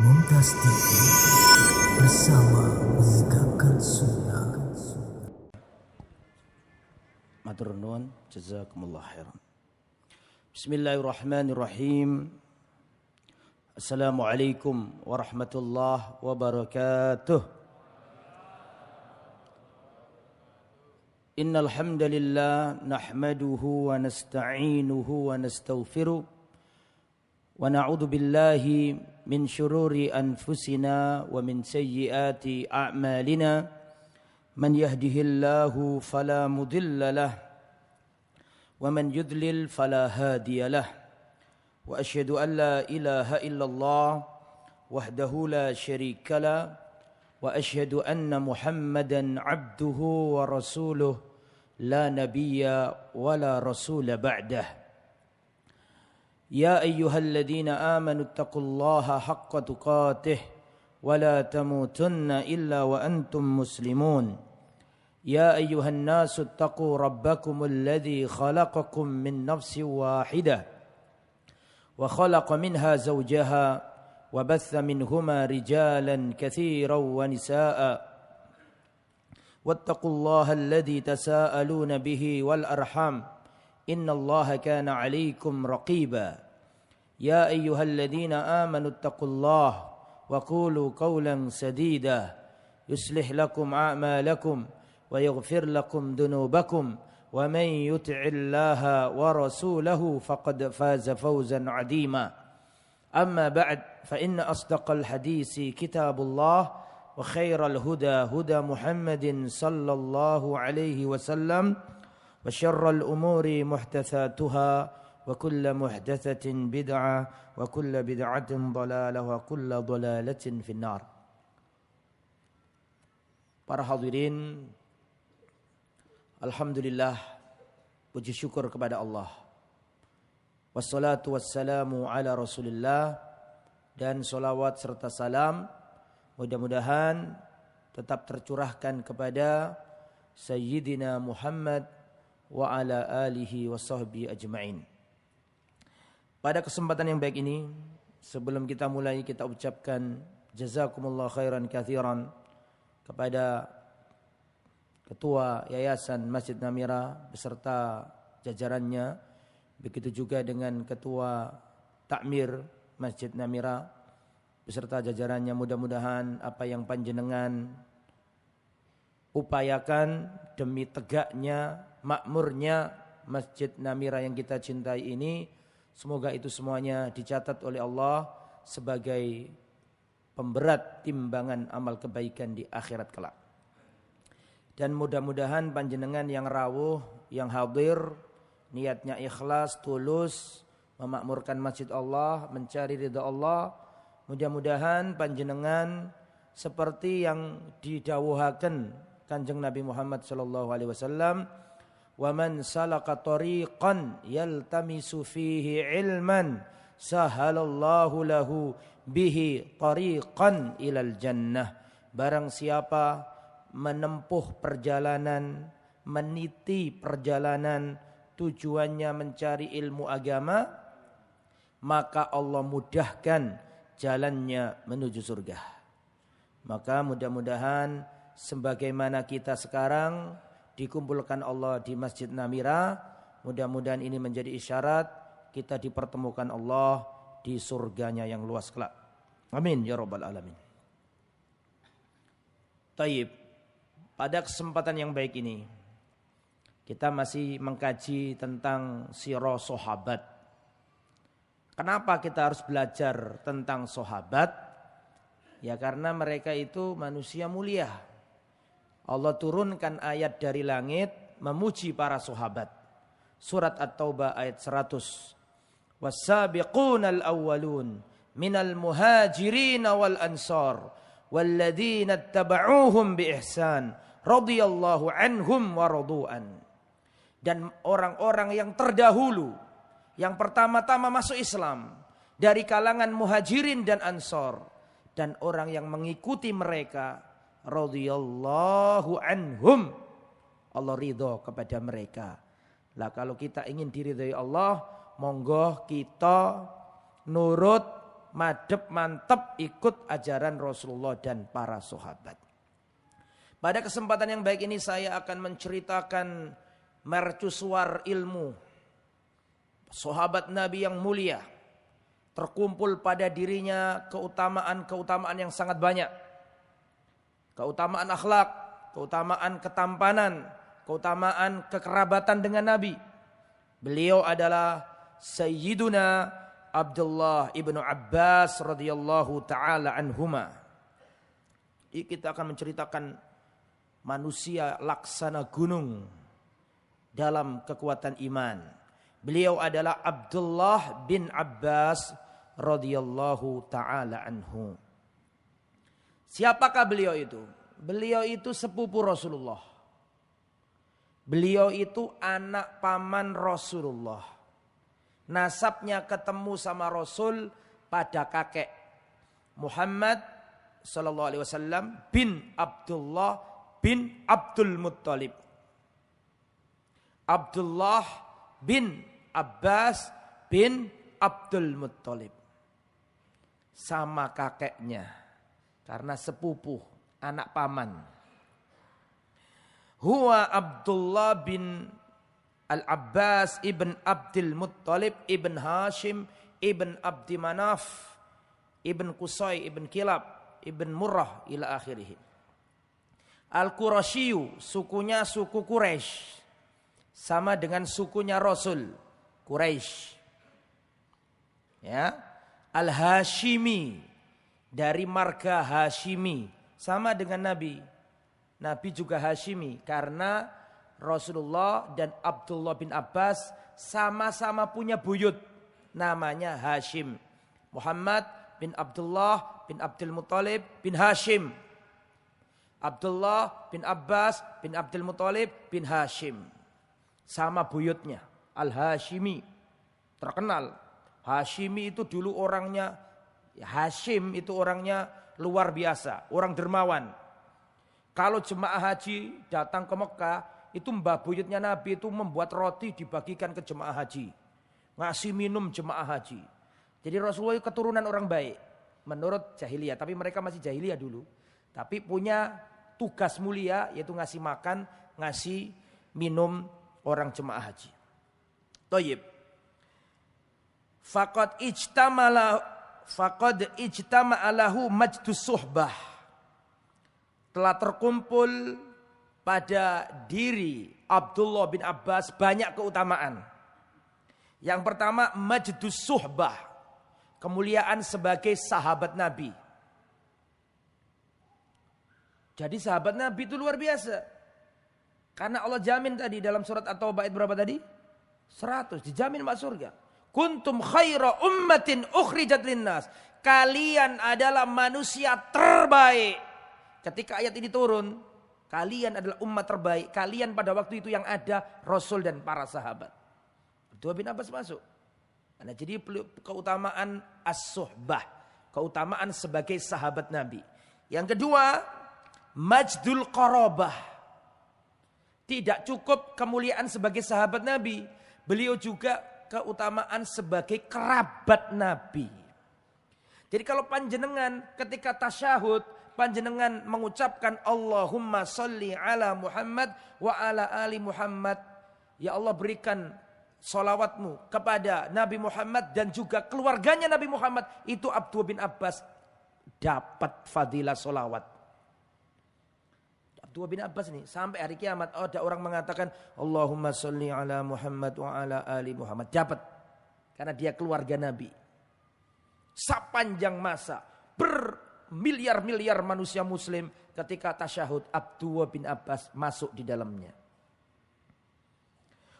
Mumtaz TV bersama menegakkan sunnah. Matur nuwun, jazakumullah khairan. Bismillahirrahmanirrahim. Assalamualaikum warahmatullahi wabarakatuh. Innal hamdalillah nahmaduhu wa nasta'inuhu wa nastaghfiruh wa na'udzu billahi min syururi anfusina wa min sayyiati a'malina. Man yahdihillahu fala mudilla lah wa man yudlil fala hadiya lah. Wa asyhadu an la ilaha illallah wahdahu la syarika lah wa asyhadu anna Muhammadan abduhu wa rasuluh la nabiyya wa la rasula ba'dah. Ya ayyuhalladzina amanu taqullaha haqqa tuqatih wa la tamutunna illa wa antum muslimun. Ya ayyuhan nasu taqu rabbakumul ladzi khalaqakum min nafsin wahidah wa khalaqa minha zawjaha wa batha minhuma rijalan katsiran wa nisaa'a wattaqullaha alladzi tasaaluna bihi wal arham innallaha kana 'alaikum raqiba. Ya ayyuhalladzina amanu taqullaha wa qulu qawlan sadida yuslih lakum a'malakum wa yaghfir lakum dhunubakum wa man yuti'illaha wa rasulahu faqad faza fawzan 'azima. Amma ba'd, fa inna asdaqal hadisi kitabullah wa khairal huda huda Muhammadin sallallahu alaihi wasallam wa syarral umuri muhdatsatuha wa kullu muhdatsatin bid'ah wa kullu bid'atin dhalalah wa kullu dhalalatin finnar. Para hadirin, alhamdulillah, puji syukur kepada Allah. Wassalatu wassalamu ala Rasulillah, dan salawat serta salam mudah-mudahan tetap tercurahkan kepada Sayyidina Muhammad wa ala alihi wa sahbihi ajma'in. Pada kesempatan yang baik ini, sebelum kita mulai, kita ucapkan jazakumullah khairan katsiran kepada Ketua Yayasan Masjid Namira beserta jajarannya, begitu juga dengan Ketua Takmir Masjid Namira beserta jajarannya. Mudah-mudahan apa yang panjenengan upayakan demi tegaknya, makmurnya Masjid Namira yang kita cintai ini, semoga itu semuanya dicatat oleh Allah sebagai pemberat timbangan amal kebaikan di akhirat kelak. Dan mudah-mudahan panjenengan yang rawuh, yang hadir, niatnya ikhlas, tulus, memakmurkan masjid Allah, mencari ridha Allah. Mudah-mudahan panjenengan seperti yang didawuhaken Kanjeng Nabi Muhammad sallallahu alaihi wasallam, "Wa man salaka tariqan yaltamisu fihi ilman sahalallahu lahu bihi tariqan ilal jannah." Barang siapa menempuh perjalanan, meniti perjalanan, tujuannya mencari ilmu agama, maka Allah mudahkan jalannya menuju surga. Maka mudah-mudahan sebagaimana kita sekarang dikumpulkan Allah di Masjid Namira, mudah-mudahan ini menjadi isyarat kita dipertemukan Allah di surganya yang luas kelak. Amin ya rabbal alamin. Taib. Pada kesempatan yang baik ini, kita masih mengkaji tentang sirah sahabat. Kenapa kita harus belajar tentang sahabat? Ya karena mereka itu manusia mulia. Allah turunkan ayat dari langit memuji para sahabat. Surat At-Taubah ayat 100. Was-sabiqunal awwalun minal muhajirin wal ansar walladzina ittaba'uuhum bi ihsan radhiyallahu anhum wa radu'an. Dan orang-orang yang terdahulu, yang pertama-tama masuk Islam dari kalangan muhajirin dan ansor, dan orang yang mengikuti mereka, radhiyallahu anhum, Allah ridho kepada mereka. Lah kalau kita ingin diridhai Allah, monggo kita nurut madep mantep ikut ajaran Rasulullah dan para sahabat. Pada kesempatan yang baik ini saya akan menceritakan mercusuar ilmu sahabat Nabi yang mulia. Terkumpul pada dirinya keutamaan-keutamaan yang sangat banyak. Keutamaan akhlak, keutamaan ketampanan, keutamaan kekerabatan dengan Nabi. Beliau adalah Sayyiduna Abdullah ibnu Abbas radhiyallahu taala anhuma. Kita akan menceritakan manusia laksana gunung dalam kekuatan iman. Beliau adalah Abdullah bin Abbas radhiyallahu taala anhu. Siapakah beliau itu? Beliau itu sepupu Rasulullah. Beliau itu anak paman Rasulullah. Nasabnya ketemu sama Rasul pada kakek. Muhammad sallallahu alaihi wasallam bin Abdullah bin Abdul Muttalib. Abdullah bin Abbas bin Abdul Muttalib. Sama kakeknya. Karena sepupu, anak paman. Huwa Abdullah bin Al-Abbas ibn Abdul Muttalib ibn Hashim ibn Abdi Manaf ibn Qusay ibn Kilab ibn Murrah ila akhirih. Al-Qurashiyu, sukunya suku Quraisy. Sama dengan sukunya Rasul, Quraisy. Ya. Al-Hashimi, dari marga Hashimi, sama dengan Nabi. Nabi juga Hashimi karena Rasulullah dan Abdullah bin Abbas sama-sama punya buyut namanya Hashim. Muhammad bin Abdullah bin Abdul Muttalib bin Hashim. Abdullah bin Abbas bin Abdul Muttalib bin Hashim. Sama buyutnya, Al-Hashimi. Terkenal. Hashimi itu dulu orangnya, Hashim itu orangnya luar biasa. Orang dermawan. Kalau jemaah haji datang ke Mekah, itu mbah buyutnya Nabi itu membuat roti dibagikan ke jemaah haji. Ngasih minum jemaah haji. Jadi Rasulullah keturunan orang baik. Menurut jahiliyah, tapi mereka masih jahiliyah dulu. Tapi punya tugas mulia yaitu ngasih makan, ngasih minum orang jemaah haji. Thayyib. Faqad ijtama'alahu majdus suhbah. Telah terkumpul pada diri Abdullah bin Abbas banyak keutamaan. Yang pertama majdus suhbah, kemuliaan sebagai sahabat Nabi. Jadi sahabat Nabi itu luar biasa. Karena Allah jamin tadi dalam surat At-Taubah ayat berapa tadi? 100, dijamin masuk surga. Kuntum khaira ummatin ukhrijat linnas. Kalian adalah manusia terbaik. Ketika ayat ini turun, kalian adalah umat terbaik. Kalian pada waktu itu yang ada Rasul dan para sahabat. Abdullah bin Abbas masuk. Nah, jadi keutamaan as-suhbah, keutamaan sebagai sahabat Nabi. Yang kedua, majdul qarabah. Tidak cukup kemuliaan sebagai sahabat Nabi, beliau juga keutamaan sebagai kerabat Nabi. Jadi kalau panjenengan ketika tasyahud, panjenengan mengucapkan Allahumma sholli ala Muhammad wa ala ali Muhammad. Ya Allah berikan sholawatmu kepada Nabi Muhammad dan juga keluarganya Nabi Muhammad. Itu Abdullah bin Abbas dapat fadilah sholawat. Abdullah bin Abbas nih sampai hari kiamat ada orang mengatakan Allahumma sholli ala Muhammad wa ala ali Muhammad. Dapat. Karena dia keluarga Nabi. Sepanjang masa bermiliar-miliar manusia muslim ketika tasyahud Abdullah bin Abbas masuk di dalamnya.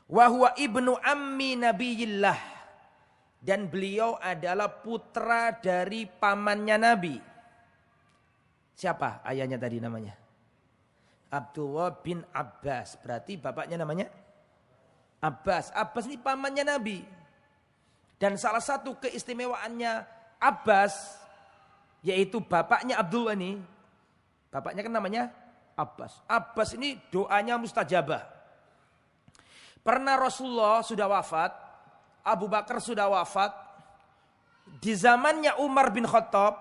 Wa huwa ibnu ammi nabiyillah. Dan beliau adalah putra dari pamannya Nabi. Siapa ayahnya tadi namanya? Abdullah bin Abbas. Berarti bapaknya namanya Abbas. Abbas ini pamannya Nabi. Dan salah satu keistimewaannya Abbas, yaitu bapaknya Abdullah ini. Bapaknya kan namanya Abbas. Abbas ini doanya mustajabah. Pernah Rasulullah sudah wafat, Abu Bakar sudah wafat, Di zamannya Umar bin Khattab,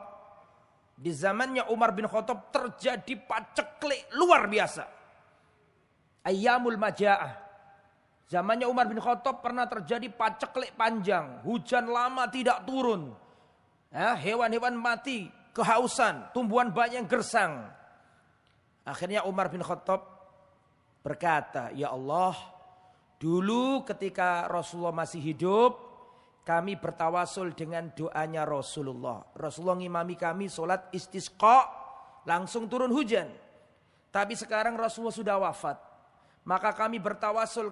terjadi paceklik luar biasa. Ayyamul Maja'ah. Zamannya Umar bin Khattab pernah terjadi paceklik panjang, hujan lama tidak turun. Ya, hewan-hewan mati, kehausan, tumbuhan banyak yang gersang. Akhirnya Umar bin Khattab berkata, "Ya Allah, dulu ketika Rasulullah masih hidup, kami bertawasul dengan doanya Rasulullah. Rasulullah ngimami kami sholat istisqa, langsung turun hujan. Tapi sekarang Rasulullah sudah wafat. Maka kami bertawasul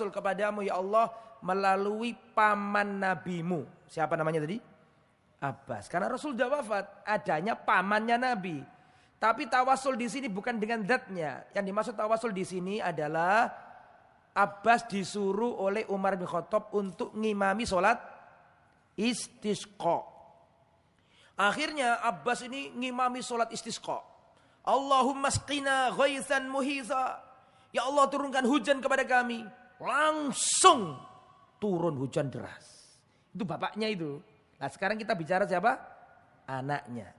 kepadamu ya Allah melalui paman nabimu." Siapa namanya tadi? Abbas. Karena Rasul sudah wafat, adanya pamannya Nabi. Tapi tawasul di sini bukan dengan zatnya. Yang dimaksud tawasul di sini adalah Abbas disuruh oleh Umar bin Khattab untuk ngimami sholat istisqa. Akhirnya Abbas ini ngimami sholat istisqa. Allahumma asqina ghaithan muhitha. Ya Allah, turunkan hujan kepada kami. Langsung turun hujan deras. Itu bapaknya itu. Nah sekarang kita bicara siapa? Anaknya.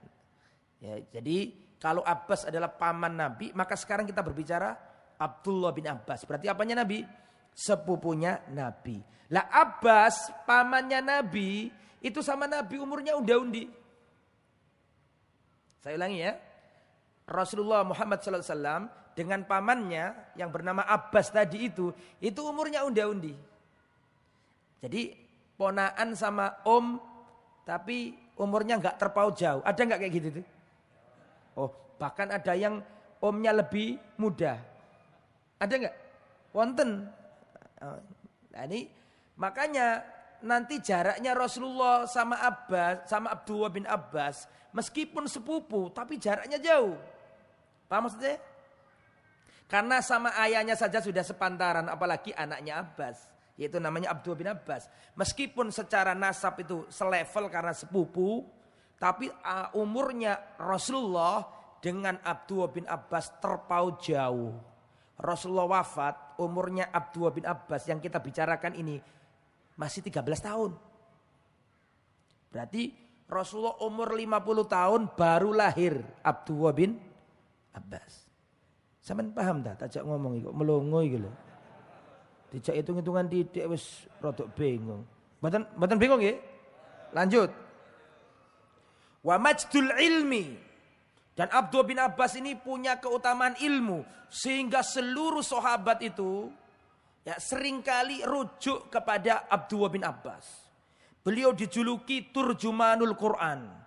Ya, jadi kalau Abbas adalah paman Nabi, maka sekarang kita berbicara Abdullah bin Abbas. Berarti apanya Nabi? Sepupunya Nabi. Lah Abbas, pamannya Nabi, itu sama Nabi umurnya unda-undi. Saya ulangi ya. Rasulullah Muhammad SAW dengan pamannya yang bernama Abbas tadi itu umurnya unda-undi. Jadi ponaan sama om, tapi umurnya nggak terpaut jauh. Ada nggak kayak gitu tuh? Oh, bahkan ada yang omnya lebih muda. Ada nggak? Wonten. Nah ini makanya nanti jaraknya Rasulullah sama Abbas, sama Abdullah bin Abbas, meskipun sepupu, tapi jaraknya jauh. Paham maksudnya? Karena sama ayahnya saja sudah sepantaran, apalagi anaknya Abbas, yaitu namanya Abdullah bin Abbas. Meskipun secara nasab itu selevel karena sepupu, tapi umurnya Rasulullah dengan Abdullah bin Abbas terpaut jauh. Rasulullah wafat, umurnya Abdullah bin Abbas yang kita bicarakan ini masih 13 tahun. Berarti Rasulullah umur 50 tahun baru lahir Abdullah bin Abbas. Sampeyan paham tak? Tajak ngomong kok melongo iki lho. Dijak hitung-hitungan titik wis rodok bingung. Mboten bingung nggih? Lanjut. Wa majdul ilmi. Dan Abdullah bin Abbas ini punya keutamaan ilmu. Sehingga seluruh sahabat itu ya seringkali rujuk kepada Abdullah bin Abbas. Beliau dijuluki Turjumanul Quran.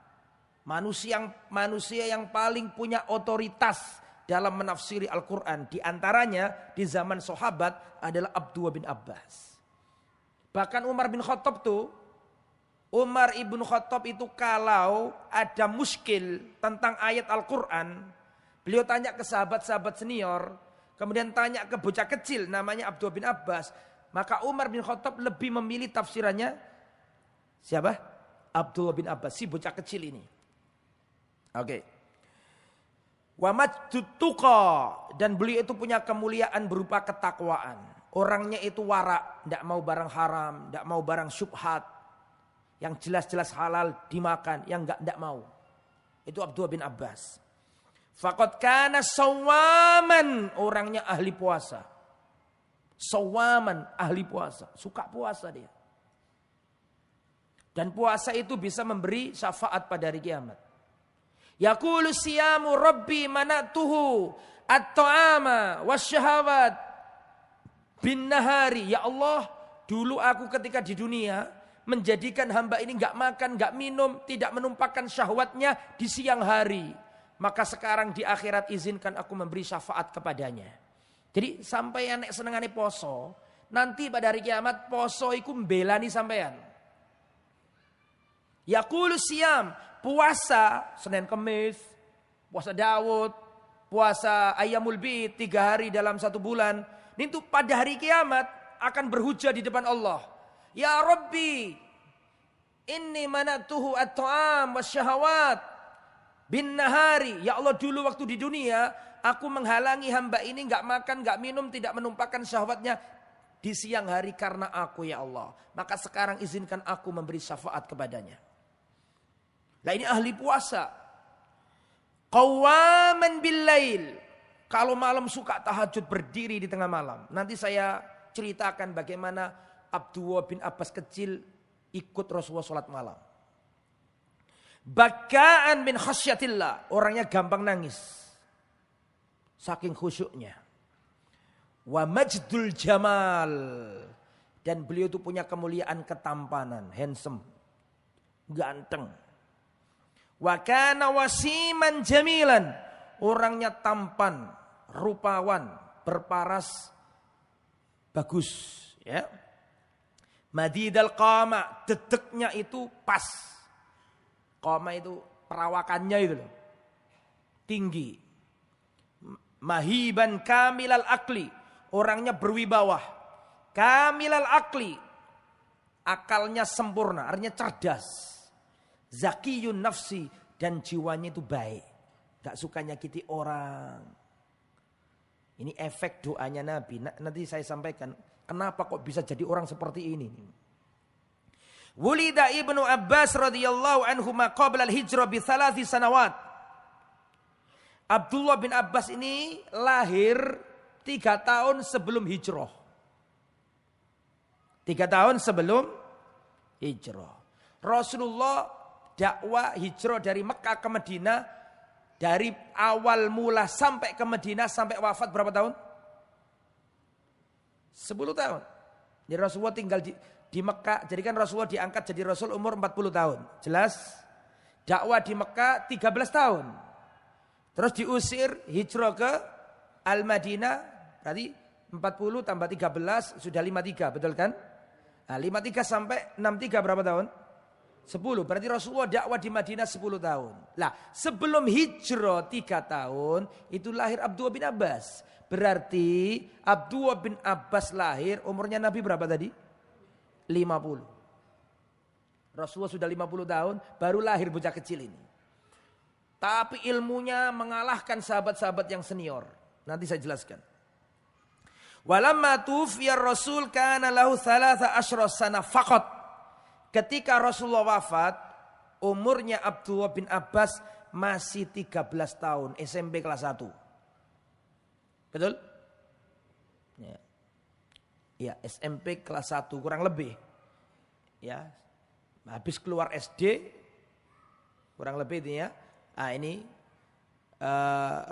Manusia yang paling punya otoritas dalam menafsiri Al-Quran. Di antaranya di zaman sahabat adalah Abdullah bin Abbas. Bahkan Umar bin Khattab tuh, Umar ibn Khattab itu kalau ada muskil tentang ayat Al-Quran, beliau tanya ke sahabat-sahabat senior, kemudian tanya ke bocah kecil namanya Abdullah bin Abbas, maka Umar bin Khattab lebih memilih tafsirannya siapa? Abdullah bin Abbas, si bocah kecil ini. Oke. Wa majdut tuqa, dan beliau itu punya kemuliaan berupa ketakwaan. Orangnya itu warak, tidak mau barang haram, tidak mau barang syubhat. Yang jelas-jelas halal dimakan, yang enggak mau. Itu Abdullah bin Abbas. Faqad kana sawaman, orangnya ahli puasa. Sawaman, ahli puasa, suka puasa dia. Dan puasa itu bisa memberi syafaat pada hari kiamat. Yaqulu siyamu rabbi manatuhu at-ta'ama wasyahawat bin nahari. Ya Allah, dulu aku ketika di dunia menjadikan hamba ini enggak makan, enggak minum, tidak menumpahkan syahwatnya di siang hari. Maka sekarang di akhirat izinkan aku memberi syafaat kepadanya. Jadi sampai nek senengane poso, nanti pada hari kiamat poso iku mbelani sampean. Yaqulu siyam, puasa Senin Kemis, puasa Daud, puasa Ayyamul Bid 3 hari dalam 1 bulan. Itu pada hari kiamat akan berhujah di depan Allah. Ya Rabbi, inni manatuhu at-ta'am wasyahawat bin nahari. Ya Allah, dulu waktu di dunia aku menghalangi hamba ini enggak makan, enggak minum, tidak menumpahkan syahwatnya di siang hari karena aku ya Allah. Maka sekarang izinkan aku memberi syafaat kepadanya. Nah ini ahli puasa. Qawaman bil lail. Kalau malam suka tahajud berdiri di tengah malam. Nanti saya ceritakan bagaimana Abdullah bin Abbas kecil ikut Rasulullah sholat malam. Bakaan min khasyatillah. Orangnya gampang nangis. Saking khusyuknya. Wa majdul jamal. Dan beliau itu punya kemuliaan ketampanan. Handsome. Ganteng. Wa kana wasiman jamilan. Orangnya tampan. Rupawan. Berparas. Bagus. Ya. Madidal qama. Dedeknya itu pas. Qama itu perawakannya itu loh. Tinggi. Mahiban kamilal akli. Orangnya berwibawa. Kamilal akli. Akalnya sempurna. Artinya cerdas. Zakiyun nafsi. Dan jiwanya itu baik. Gak suka nyakiti orang. Ini efek doanya Nabi. Nanti saya sampaikan. Kenapa kok bisa jadi orang seperti ini. Wulida ibnu Abbas radhiyallahu anhuma qabla al-hijrah bi 3 sanawat. Abdullah bin Abbas ini lahir 3 tahun sebelum hijrah. 3 tahun sebelum hijrah. Rasulullah dakwah hijrah dari Mekah ke Madinah. Dari awal mula sampai ke Madinah sampai wafat berapa tahun? 10 tahun. Jadi Rasulullah tinggal di Mekah. Jadi kan Rasulullah diangkat jadi Rasul umur 40 tahun. Jelas? Dakwah di Mekah 13 tahun. Terus diusir hijrah ke Al-Madinah. Berarti 40 tambah 13 sudah 53. Betul kan? Nah, 53 sampai 63 berapa tahun? 10. Berarti Rasulullah dakwah di Madinah 10 tahun. Lah, sebelum hijrah 3 tahun, itu lahir Abdullah bin Abbas. Berarti Abdullah bin Abbas lahir, umurnya Nabi berapa tadi? 50. Rasulullah sudah 50 tahun, baru lahir bocah kecil ini. Tapi ilmunya mengalahkan sahabat-sahabat yang senior. Nanti saya jelaskan. Walamma tufiya Rasul kana lahu 13 sana faqat. Ketika Rasulullah wafat, umurnya Abdullah bin Abbas masih 13 tahun, SMP kelas 1. Betul? Ya. Ya, SMP kelas 1 kurang lebih. Ya. Habis keluar SD kurang lebih itu ya. Nah, ini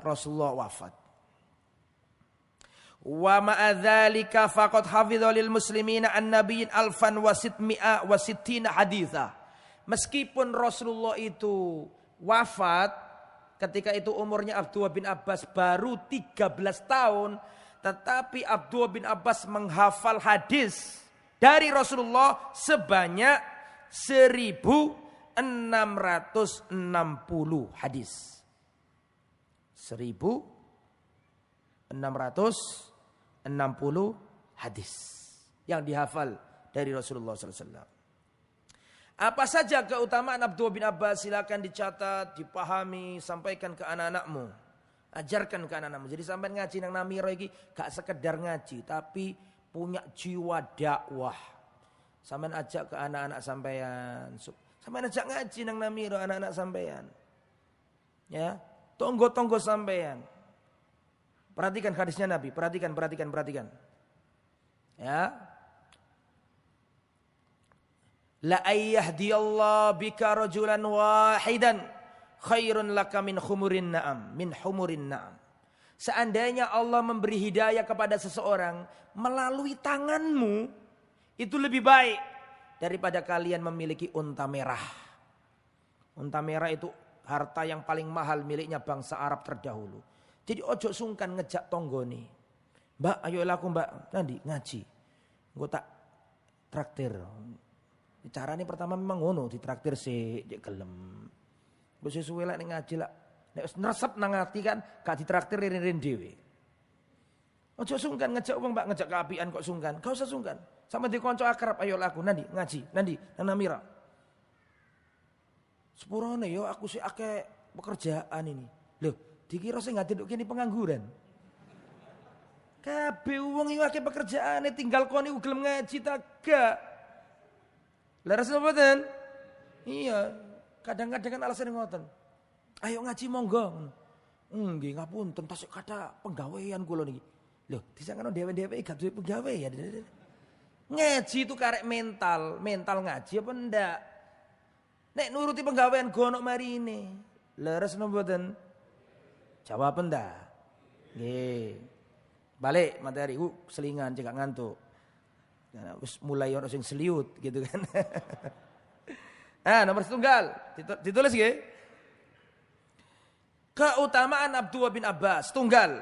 Rasulullah wafat. Wa ma'adzalika faqad hafidha lil muslimina an-nabiyyin alfan wa sitmi'a wa sittina haditha. Meskipun Rasulullah itu wafat ketika itu umurnya Abdullah bin Abbas baru 13 tahun, tetapi Abdullah bin Abbas menghafal hadis dari Rasulullah sebanyak 1660 hadis. 1660 hadis yang dihafal dari Rasulullah SAW. Apa saja keutamaan Abdullah bin Abbas, silakan dicatat, dipahami, sampaikan ke anak-anakmu. Ajarkan ke anak-anakmu. Jadi sampai ngaji nang Namira iki gak sekedar ngaji, tapi punya jiwa dakwah. Sampai ajak ke anak-anak sampean. Sampai ajak ngaji nang Namira anak-anak sampean. Ya, tonggo-tonggo sampean. Perhatikan hadisnya Nabi, perhatikan. Ya. La ayyahdiyallahu bika rajulan wahidan khairun laka min humurin na'am. Seandainya Allah memberi hidayah kepada seseorang melalui tanganmu, itu lebih baik daripada kalian memiliki unta merah. Unta merah itu harta yang paling mahal miliknya bangsa Arab terdahulu. Jadi ojo sungkan ngejak tonggoni. Mbak, ayo laku mbak, nanti ngaji. Gue tak traktir. Caranya pertama memang ngono, ditraktir sih, dia gelem. Gue sesuai lah ngaji lah. Neresep nang ati kan, gak ditraktir ririn dewe. Ojo sungkan ngejak uang mbak, ngejak keapian kok sungkan. Gak usah sungkan. Sama di konco akrab, ayo laku, nanti ngaji, nanti nang Namira. Sepurone yo aku sih akeh pekerjaan ini. Loh, dikira saya nggak tidur kini pengangguran. Kabeh wong iki akeh pekerjaane tinggal kon iku gelem ngaji ta gak. Leres napa mboten? Iya, kadang-kadang kan alasan ngoten. Ayo ngaji monggo. Nggih ngapunten tasik kata penggawean kula niki. Lho, disangkano dhewe-dhewe gak duwe penggawean. Ngaji itu karek mental ngaji apa ndak? Nek nuruti penggawean gonok marine. Leres napa mboten? Jawab ndak? Nggih. Balik materi selingan cekak ngantuk. Nah, mulai orang sing seliut gitu kan. Nomor setunggal ditulis nggih. Keutamaan Abdullah bin Abbas tunggal.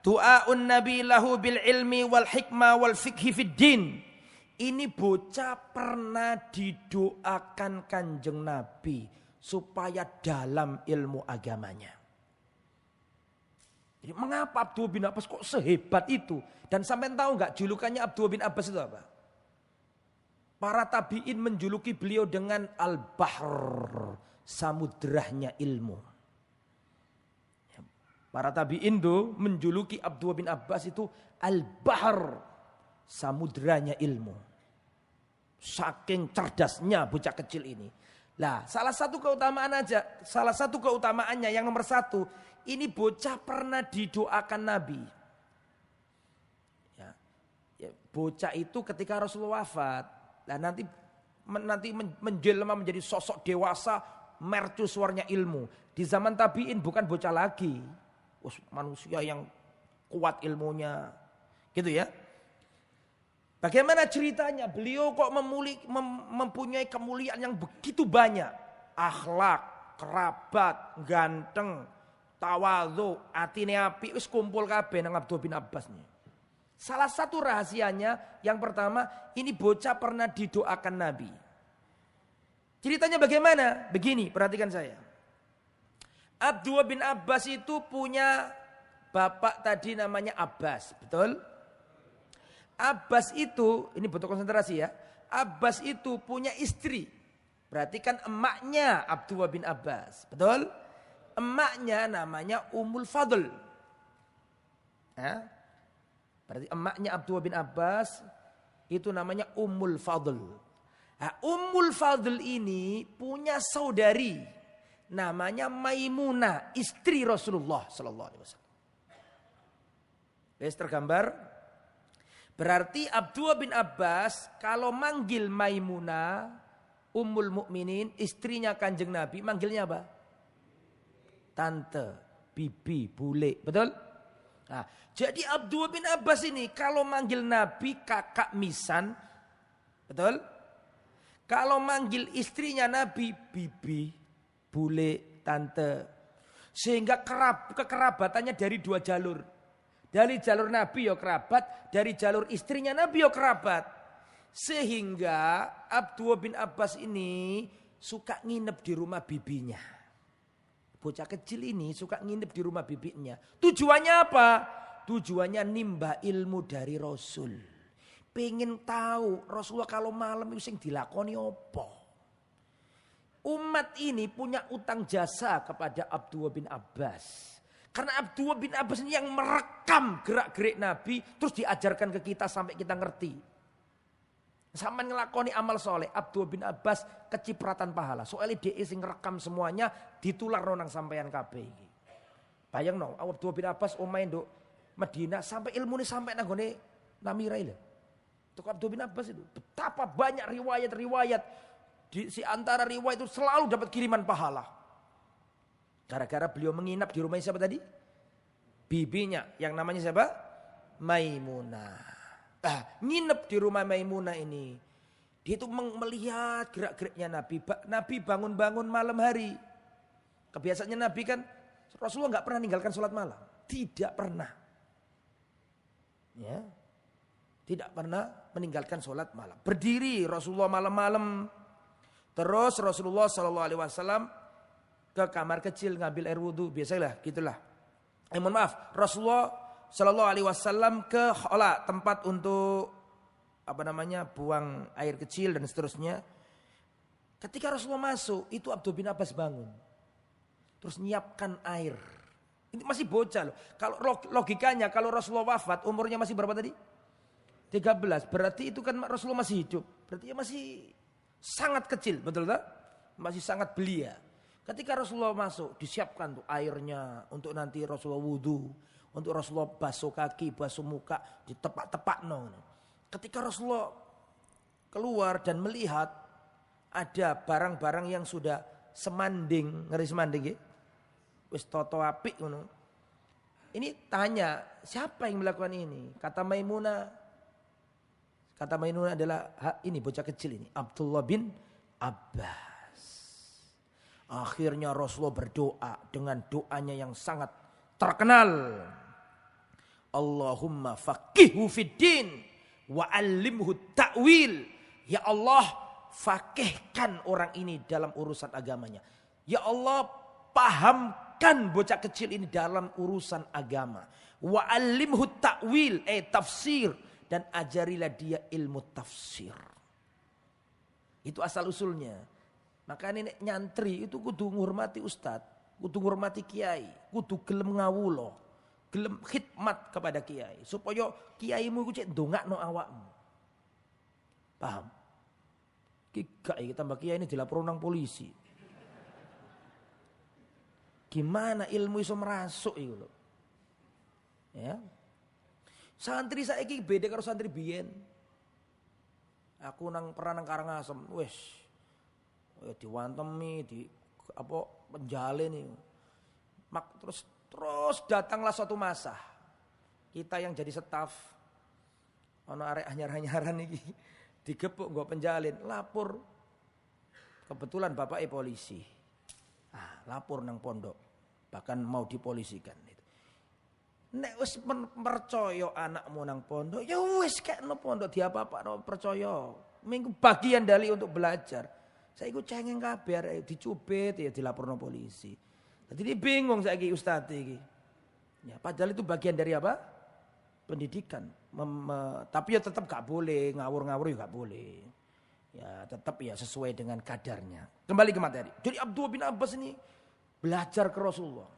Du'aun Nabi lahu bil ilmi wal hikmah wal fikhi fid din. Ini bocah pernah didoakan Kanjeng Nabi supaya dalam ilmu agamanya. Jadi mengapa Abdullah bin Abbas kok sehebat itu? Dan sampai tahu nggak julukannya Abdullah bin Abbas itu apa? Para tabi'in menjuluki beliau dengan Al-Bahr, samudrahnya ilmu. Para tabi'in tuh menjuluki Abdullah bin Abbas itu Al-Bahr, samudranya ilmu. Saking cerdasnya bocah kecil ini. Lah, salah satu keutamaannya yang nomor satu, ini bocah pernah didoakan Nabi. Ya, bocah itu ketika Rasulullah wafat, nah nanti menjelma menjadi sosok dewasa, mercusuarnya ilmu. Di zaman tabi'in bukan bocah lagi, manusia yang kuat ilmunya, gitu ya. Bagaimana ceritanya? Beliau kok mempunyai kemuliaan yang begitu banyak. Akhlak, kerabat, ganteng, tawadhu, atine apik, wis kumpul kabeh nang Abdullah bin Abbas nih. Salah satu rahasianya yang pertama, ini bocah pernah didoakan Nabi. Ceritanya bagaimana? Begini, perhatikan saya. Abdullah bin Abbas itu punya bapak tadi namanya Abbas, betul? Abbas itu, ini butuh konsentrasi ya. Abbas itu punya istri. Berarti kan emaknya Abdullah bin Abbas, betul? Emaknya namanya Ummul Fadl. Berarti emaknya Abdullah bin Abbas itu namanya Ummul Fadl. Nah, Ummul Fadl ini punya saudari namanya Maimunah, istri Rasulullah sallallahu alaihi wasallam. Wes tergambar? Berarti Abdullah bin Abbas kalau manggil Maimunah, Ummul Mukminin, istrinya Kanjeng Nabi, manggilnya apa? Tante, bibi, bule, betul? Nah, jadi Abdullah bin Abbas ini kalau manggil Nabi kakak misan, betul? Kalau manggil istrinya Nabi bibi, bule, tante. Sehingga kekerabatannya dari dua jalur. Dari jalur Nabi ya kerabat, dari jalur istrinya Nabi ya kerabat. Sehingga Abdullah bin Abbas ini suka nginep di rumah bibinya. Bocah kecil ini suka nginep di rumah bibinya. Tujuannya apa? Tujuannya nimba ilmu dari Rasul. Pengen tahu Rasulullah kalau malam itu sing dilakoni apa. Umat ini punya utang jasa kepada Abdullah bin Abbas. Karena Abdullah bin Abbas ini yang merekam gerak-gerik Nabi. Terus diajarkan ke kita sampai kita ngerti. Sampai ngelakoni amal soleh. Abdullah bin Abbas kecipratan pahala. Soalnya dia sing ngerekam semuanya. Ditular nang sampeyan kabeh. Bayang no. Abdullah bin Abbas omain do Madinah. Sampai ilmu ini sampai nanggone Namira ini. Itu Abdullah bin Abbas itu. Betapa banyak riwayat-riwayat. Di antara riwayat itu selalu dapat kiriman pahala. Gara-gara beliau menginap di rumah siapa tadi? Bibinya yang namanya siapa? Maimunah. Nginep di rumah Maimunah ini. Dia itu melihat gerak-geriknya Nabi. Nabi bangun-bangun malam hari. Kebiasaannya Nabi kan Rasulullah nggak pernah meninggalkan sholat malam. Tidak pernah. Ya. Tidak pernah meninggalkan sholat malam. Berdiri Rasulullah malam-malam. Terus Rasulullah SAW ke kamar kecil ngambil air wudhu, biasalah gitulah. Mohon maaf, Rasulullah Shallallahu Alaihi Wasallam ke khola, tempat untuk buang air kecil dan seterusnya. Ketika Rasulullah masuk, itu Abdullah bin Abbas bangun, terus nyiapkan air Ini masih bocah loh. Kalau logikanya kalau Rasulullah wafat umurnya masih berapa tadi? 13. Berarti itu kan Rasulullah masih hidup. Berarti ya masih sangat kecil, betul tak? Masih sangat belia. Ketika Rasulullah masuk, disiapkan tuh airnya untuk nanti Rasulullah wudu, untuk Rasulullah basuh kaki, basuh muka, ditepak-tepak no. Ketika Rasulullah keluar dan melihat ada barang-barang yang sudah semanding, ngeri semanding ya. Wis toto apik ngono. Ini tanya, siapa yang melakukan ini? Kata Maimunah adalah ini bocah kecil ini, Abdullah bin Abbas. Akhirnya Rasulullah berdoa dengan doanya yang sangat terkenal. Allahumma faqihhu fiddin wa 'allimhu ta'wil. Ya Allah, fakihkan orang ini dalam urusan agamanya. Ya Allah, pahamkan bocah kecil ini dalam urusan agama. Wa 'allimhu ta'wil, tafsir, dan ajarilah dia ilmu tafsir. Itu asal usulnya. Maka ini nyantri itu kudu ngurmati ustadz, kudu ngurmati kiai, kudu gelem ngawulo, gelem khidmat kepada kiai supaya kiaimu iku cek ndongakno awakmu. Paham? Iki tambah kiai ini dilapor nang polisi. Gimana ilmu iso merasuk iku lho. Ya. Santri saiki beda karo santri biyen. Aku pernah nang Karangasem, wis diwantemi, penjalin nih. Terus datanglah suatu masa. Kita yang jadi staf, ono arek anyar-anyaran iki digebuk nggo penjalin, lapor. Kebetulan bapaknya polisi. Lapor nang pondok, bahkan mau dipolisikan itu. Nek wis percaya anakmu nang pondok, ya wis kekno pondok diapa-apakno percaya. Minggu bagian dari untuk belajar. Saya ikut cengeng kabeh dicubit ya dilaporno polisi. Jadi dia bingung saiki ustaz iki. Ya, padahal itu bagian dari apa? Pendidikan. Tapi ya tetap gak boleh ngawur-ngawur ya gak boleh. Ya tetap ya sesuai dengan kadarnya. Kembali ke materi. Jadi Abdullah bin Abbas ini belajar ke Rasulullah.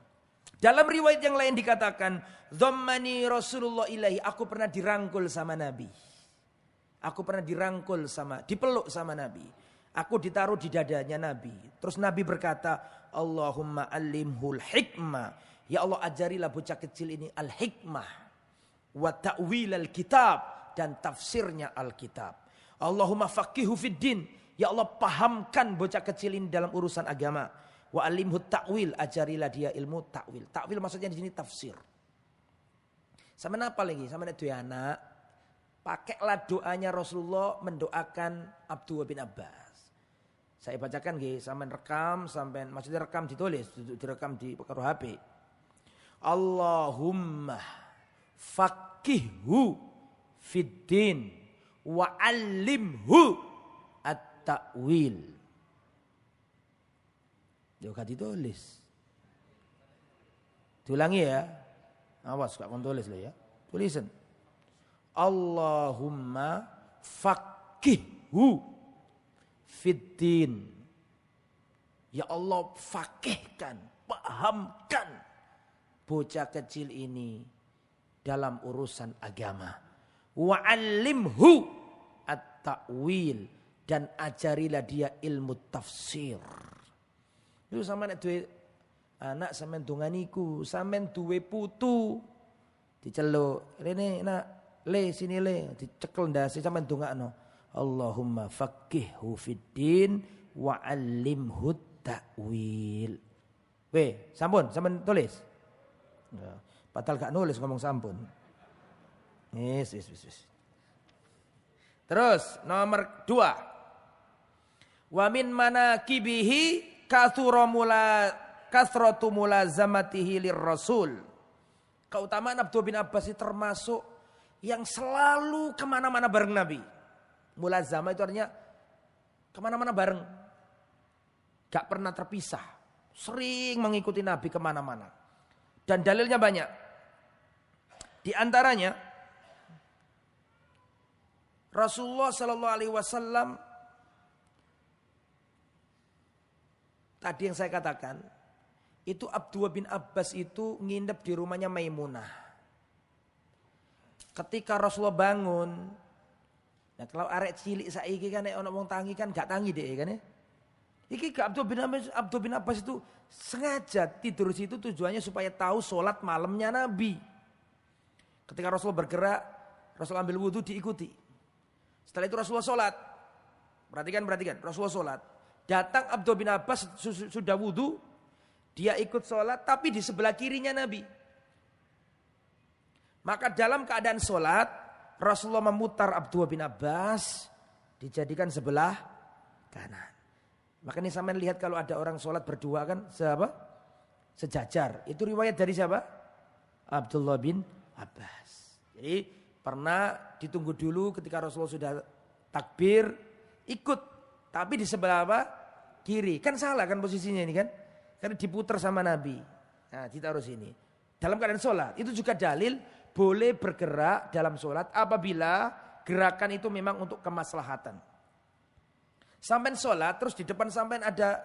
Dalam riwayat yang lain dikatakan, "Dhammani Rasulullah ilahi." Aku pernah dirangkul sama Nabi. Aku pernah dirangkul dipeluk sama Nabi. Aku ditaruh di dadanya Nabi. Terus Nabi berkata, Allahumma alimhul hikmah. Ya Allah, ajarilah bocah kecil ini al-hikmah. Wa ta'wil al-kitab. Dan tafsirnya al-kitab. Allahumma faqihu fiddin. Ya Allah, pahamkan bocah kecil ini dalam urusan agama. Wa alimhu ta'wil. Ajarilah dia ilmu ta'wil. Ta'wil maksudnya di sini tafsir. Sama apa lagi? Sama itu anak. Pakailah doanya Rasulullah mendoakan Abdullah bin Abbas. Saya bacakan nggih, sampean rekam, maksudnya rekam ditulis, direkam di karo HP. Allahumma faqihhu fiddin wa 'allimhu at-ta'wil. Yo gak ditulis. Diulangi ya. Awas gak kon tulis lho ya. Tulisan. Allahumma faqihhu fiddin. Ya Allah, fakihkan, pahamkan bocah kecil ini dalam urusan agama. Wa 'allimhu at-ta'wil, dan ajarilah dia ilmu tafsir. Itu sama nek duwe anak sampean donganiku, sampean duwe putu diceluk, rene nak le sini le, dicekel ndase sampean dongakno. Allahumma faqihhu fiddin wa 'allimhu ta'wil. Sampun tulis. Ya, padahal gak nulis ngomong sampun. Yes. Terus nomor 2. Wa min manaqibihi kathratu mulazamatihi lirrasul. Keutamaan Abdullah bin Abbas itu termasuk yang selalu kemana-mana bareng Nabi. Mulazamah itu artinya kemana-mana bareng. Gak pernah terpisah. Sering mengikuti Nabi kemana-mana. Dan dalilnya banyak. Di antaranya Rasulullah SAW tadi yang saya katakan, Itu Abdullah bin Abbas itu nginep di rumahnya Maimunah. Ketika Rasulullah bangun, nah kalau arek cilik saiki kan nek ana wong tangi kan gak tangi deh kan ya. Iki gak Abdullah bin Abbas itu sengaja tidur situ tujuannya supaya tahu sholat malamnya Nabi. Ketika Rasulullah bergerak, Rasul ambil wudhu diikuti. Setelah itu Rasulullah sholat. Perhatikan, Rasulullah sholat. Datang Abdullah bin Abbas sudah wudhu, dia ikut sholat tapi di sebelah kirinya Nabi. Maka dalam keadaan sholat, Rasulullah memutar Abdullah bin Abbas, dijadikan sebelah kanan. Makanya sampean lihat kalau ada orang sholat berdua kan sejajar. Itu riwayat dari siapa? Abdullah bin Abbas. Jadi pernah ditunggu dulu ketika Rasulullah sudah takbir, ikut. Tapi di sebelah apa? Kiri. Kan salah kan posisinya ini kan? Karena diputar sama Nabi. Nah ditaruh sini. Dalam keadaan sholat. Itu juga dalil boleh bergerak dalam sholat apabila gerakan itu memang untuk kemaslahatan. Sampai sholat terus di depan sampai ada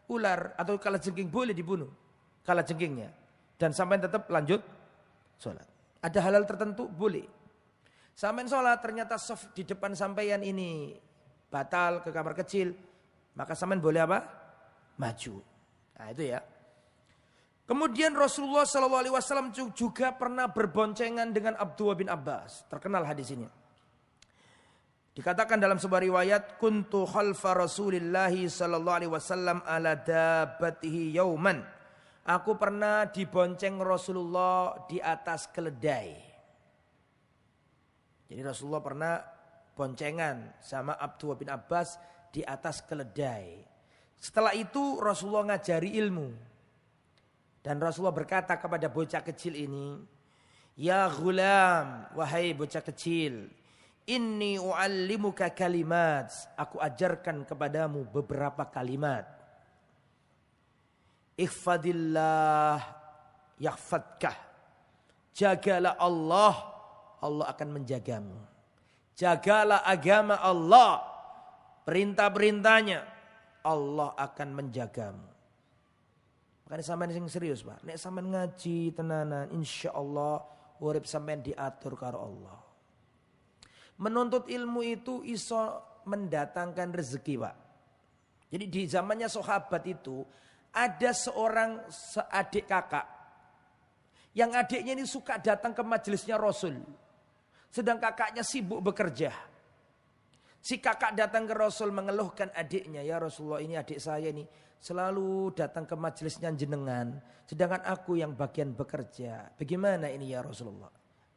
ular atau kalajengking boleh dibunuh. Kalajengkingnya. Dan sampai tetap lanjut sholat. Ada halal tertentu boleh. Sampai sholat ternyata soft di depan sampeyan ini batal ke kamar kecil. Maka sampean boleh apa? Maju. Nah itu ya. Kemudian Rasulullah SAW juga pernah berboncengan dengan Abdullah bin Abbas. Terkenal hadis ini. Dikatakan dalam sebuah riwayat, kuntu khalfa Rasulillahi sallallahu alaihi wasallam ala dabbatihi yauman. Aku pernah dibonceng Rasulullah di atas keledai. Jadi Rasulullah pernah boncengan sama Abdullah bin Abbas di atas keledai. Setelah itu Rasulullah ngajari ilmu. Dan Rasulullah berkata kepada bocah kecil ini, ya ghulam, wahai bocah kecil, inni u'allimuka kalimat, aku ajarkan kepadamu beberapa kalimat. Ihfadillah yahfadkah. Jagalah Allah, Allah akan menjagamu. Jagalah agama Allah, perintah-perintahnya, Allah akan menjagamu. Makanya sampean sing serius, Pak. Nek sampean ngaji tenanan, insyaallah urip sampean diatur karo Allah. Menuntut ilmu itu iso mendatangkan rezeki, Pak. Jadi di zamannya sahabat itu ada seorang adik kakak yang adiknya ini suka datang ke majelisnya Rasul. Sedang kakaknya sibuk bekerja. Si kakak datang ke Rasul mengeluhkan adiknya, ya Rasulullah ini adik saya ini selalu datang ke majelisnya jenengan, sedangkan aku yang bagian bekerja. Bagaimana ini ya Rasulullah?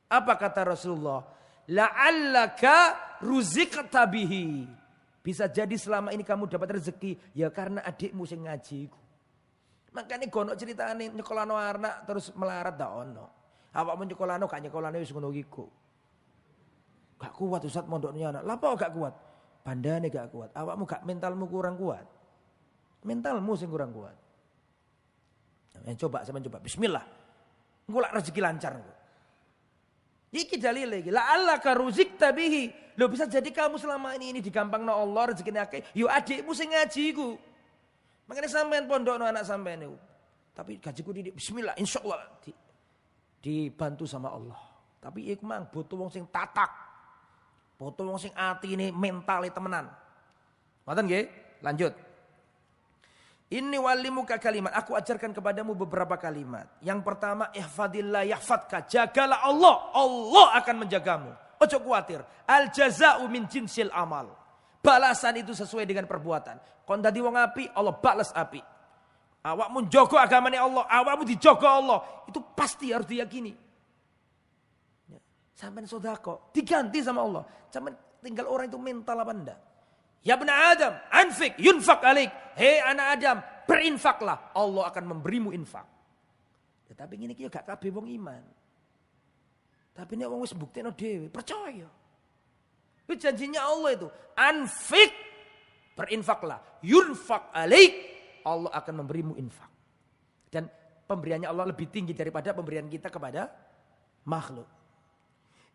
Apa kata Rasulullah? La'allaka ruzikta bihi. Bisa jadi selama ini kamu dapat rezeki ya karena adikmu sing ngaji. Makanya gono ceritane nyekolano anak terus melarat dak ono. Awakmu nyekolano gak nyekolane wis ngono iku. Gak kuat Ustaz mondoknya anak. Lah apa gak kuat? Bandane gak kuat. Awakmu gak mentalmu kurang kuat. Mentalmu sing kurang kuat. Coba sampean coba. Bismillah. Engko lak rezeki lancar engko. Iki dalil lagi. La'allaka ruzikta bihi. Lo bisa jadi kamu selama ini digampangno Allah rezekine akeh. Yo adikmu sing ngaji iku. Makanya sampean pondokno anak sampean niku. Tapi gajiku didik bismillah insyaallah dibantu sama Allah. Tapi iku mang butuh wong sing tatak. Butuh wong sing atine mentale temenan. Ngoten nggih? Lanjut. Inni walimuka kalimat. Aku ajarkan kepadamu beberapa kalimat. Yang pertama, ihfadillah yahfadka. Jagalah Allah. Allah akan menjagamu. Ojo khawatir. Al jaza'u min jinsil amal. Balasan itu sesuai dengan perbuatan. Kon dadi wong api, Allah balas api. Awakmu njogo agamane Allah, awakmu dijogo Allah. Itu pasti harus diyakini. Sampai sodako, diganti sama Allah. Sampai tinggal orang itu mental apa enggak. Ya bena Adam, anfik, yunfak alik. Hei anak Adam, berinfaklah. Allah akan memberimu infak. Ya, tapi ini gak kabeh wong iman. Tapi ini wong wis buktekno dhewe, percaya. Itu janjinya Allah itu. Anfik, berinfaklah. Yunfak alik, Allah akan memberimu infak. Dan pemberiannya Allah lebih tinggi daripada pemberian kita kepada makhluk.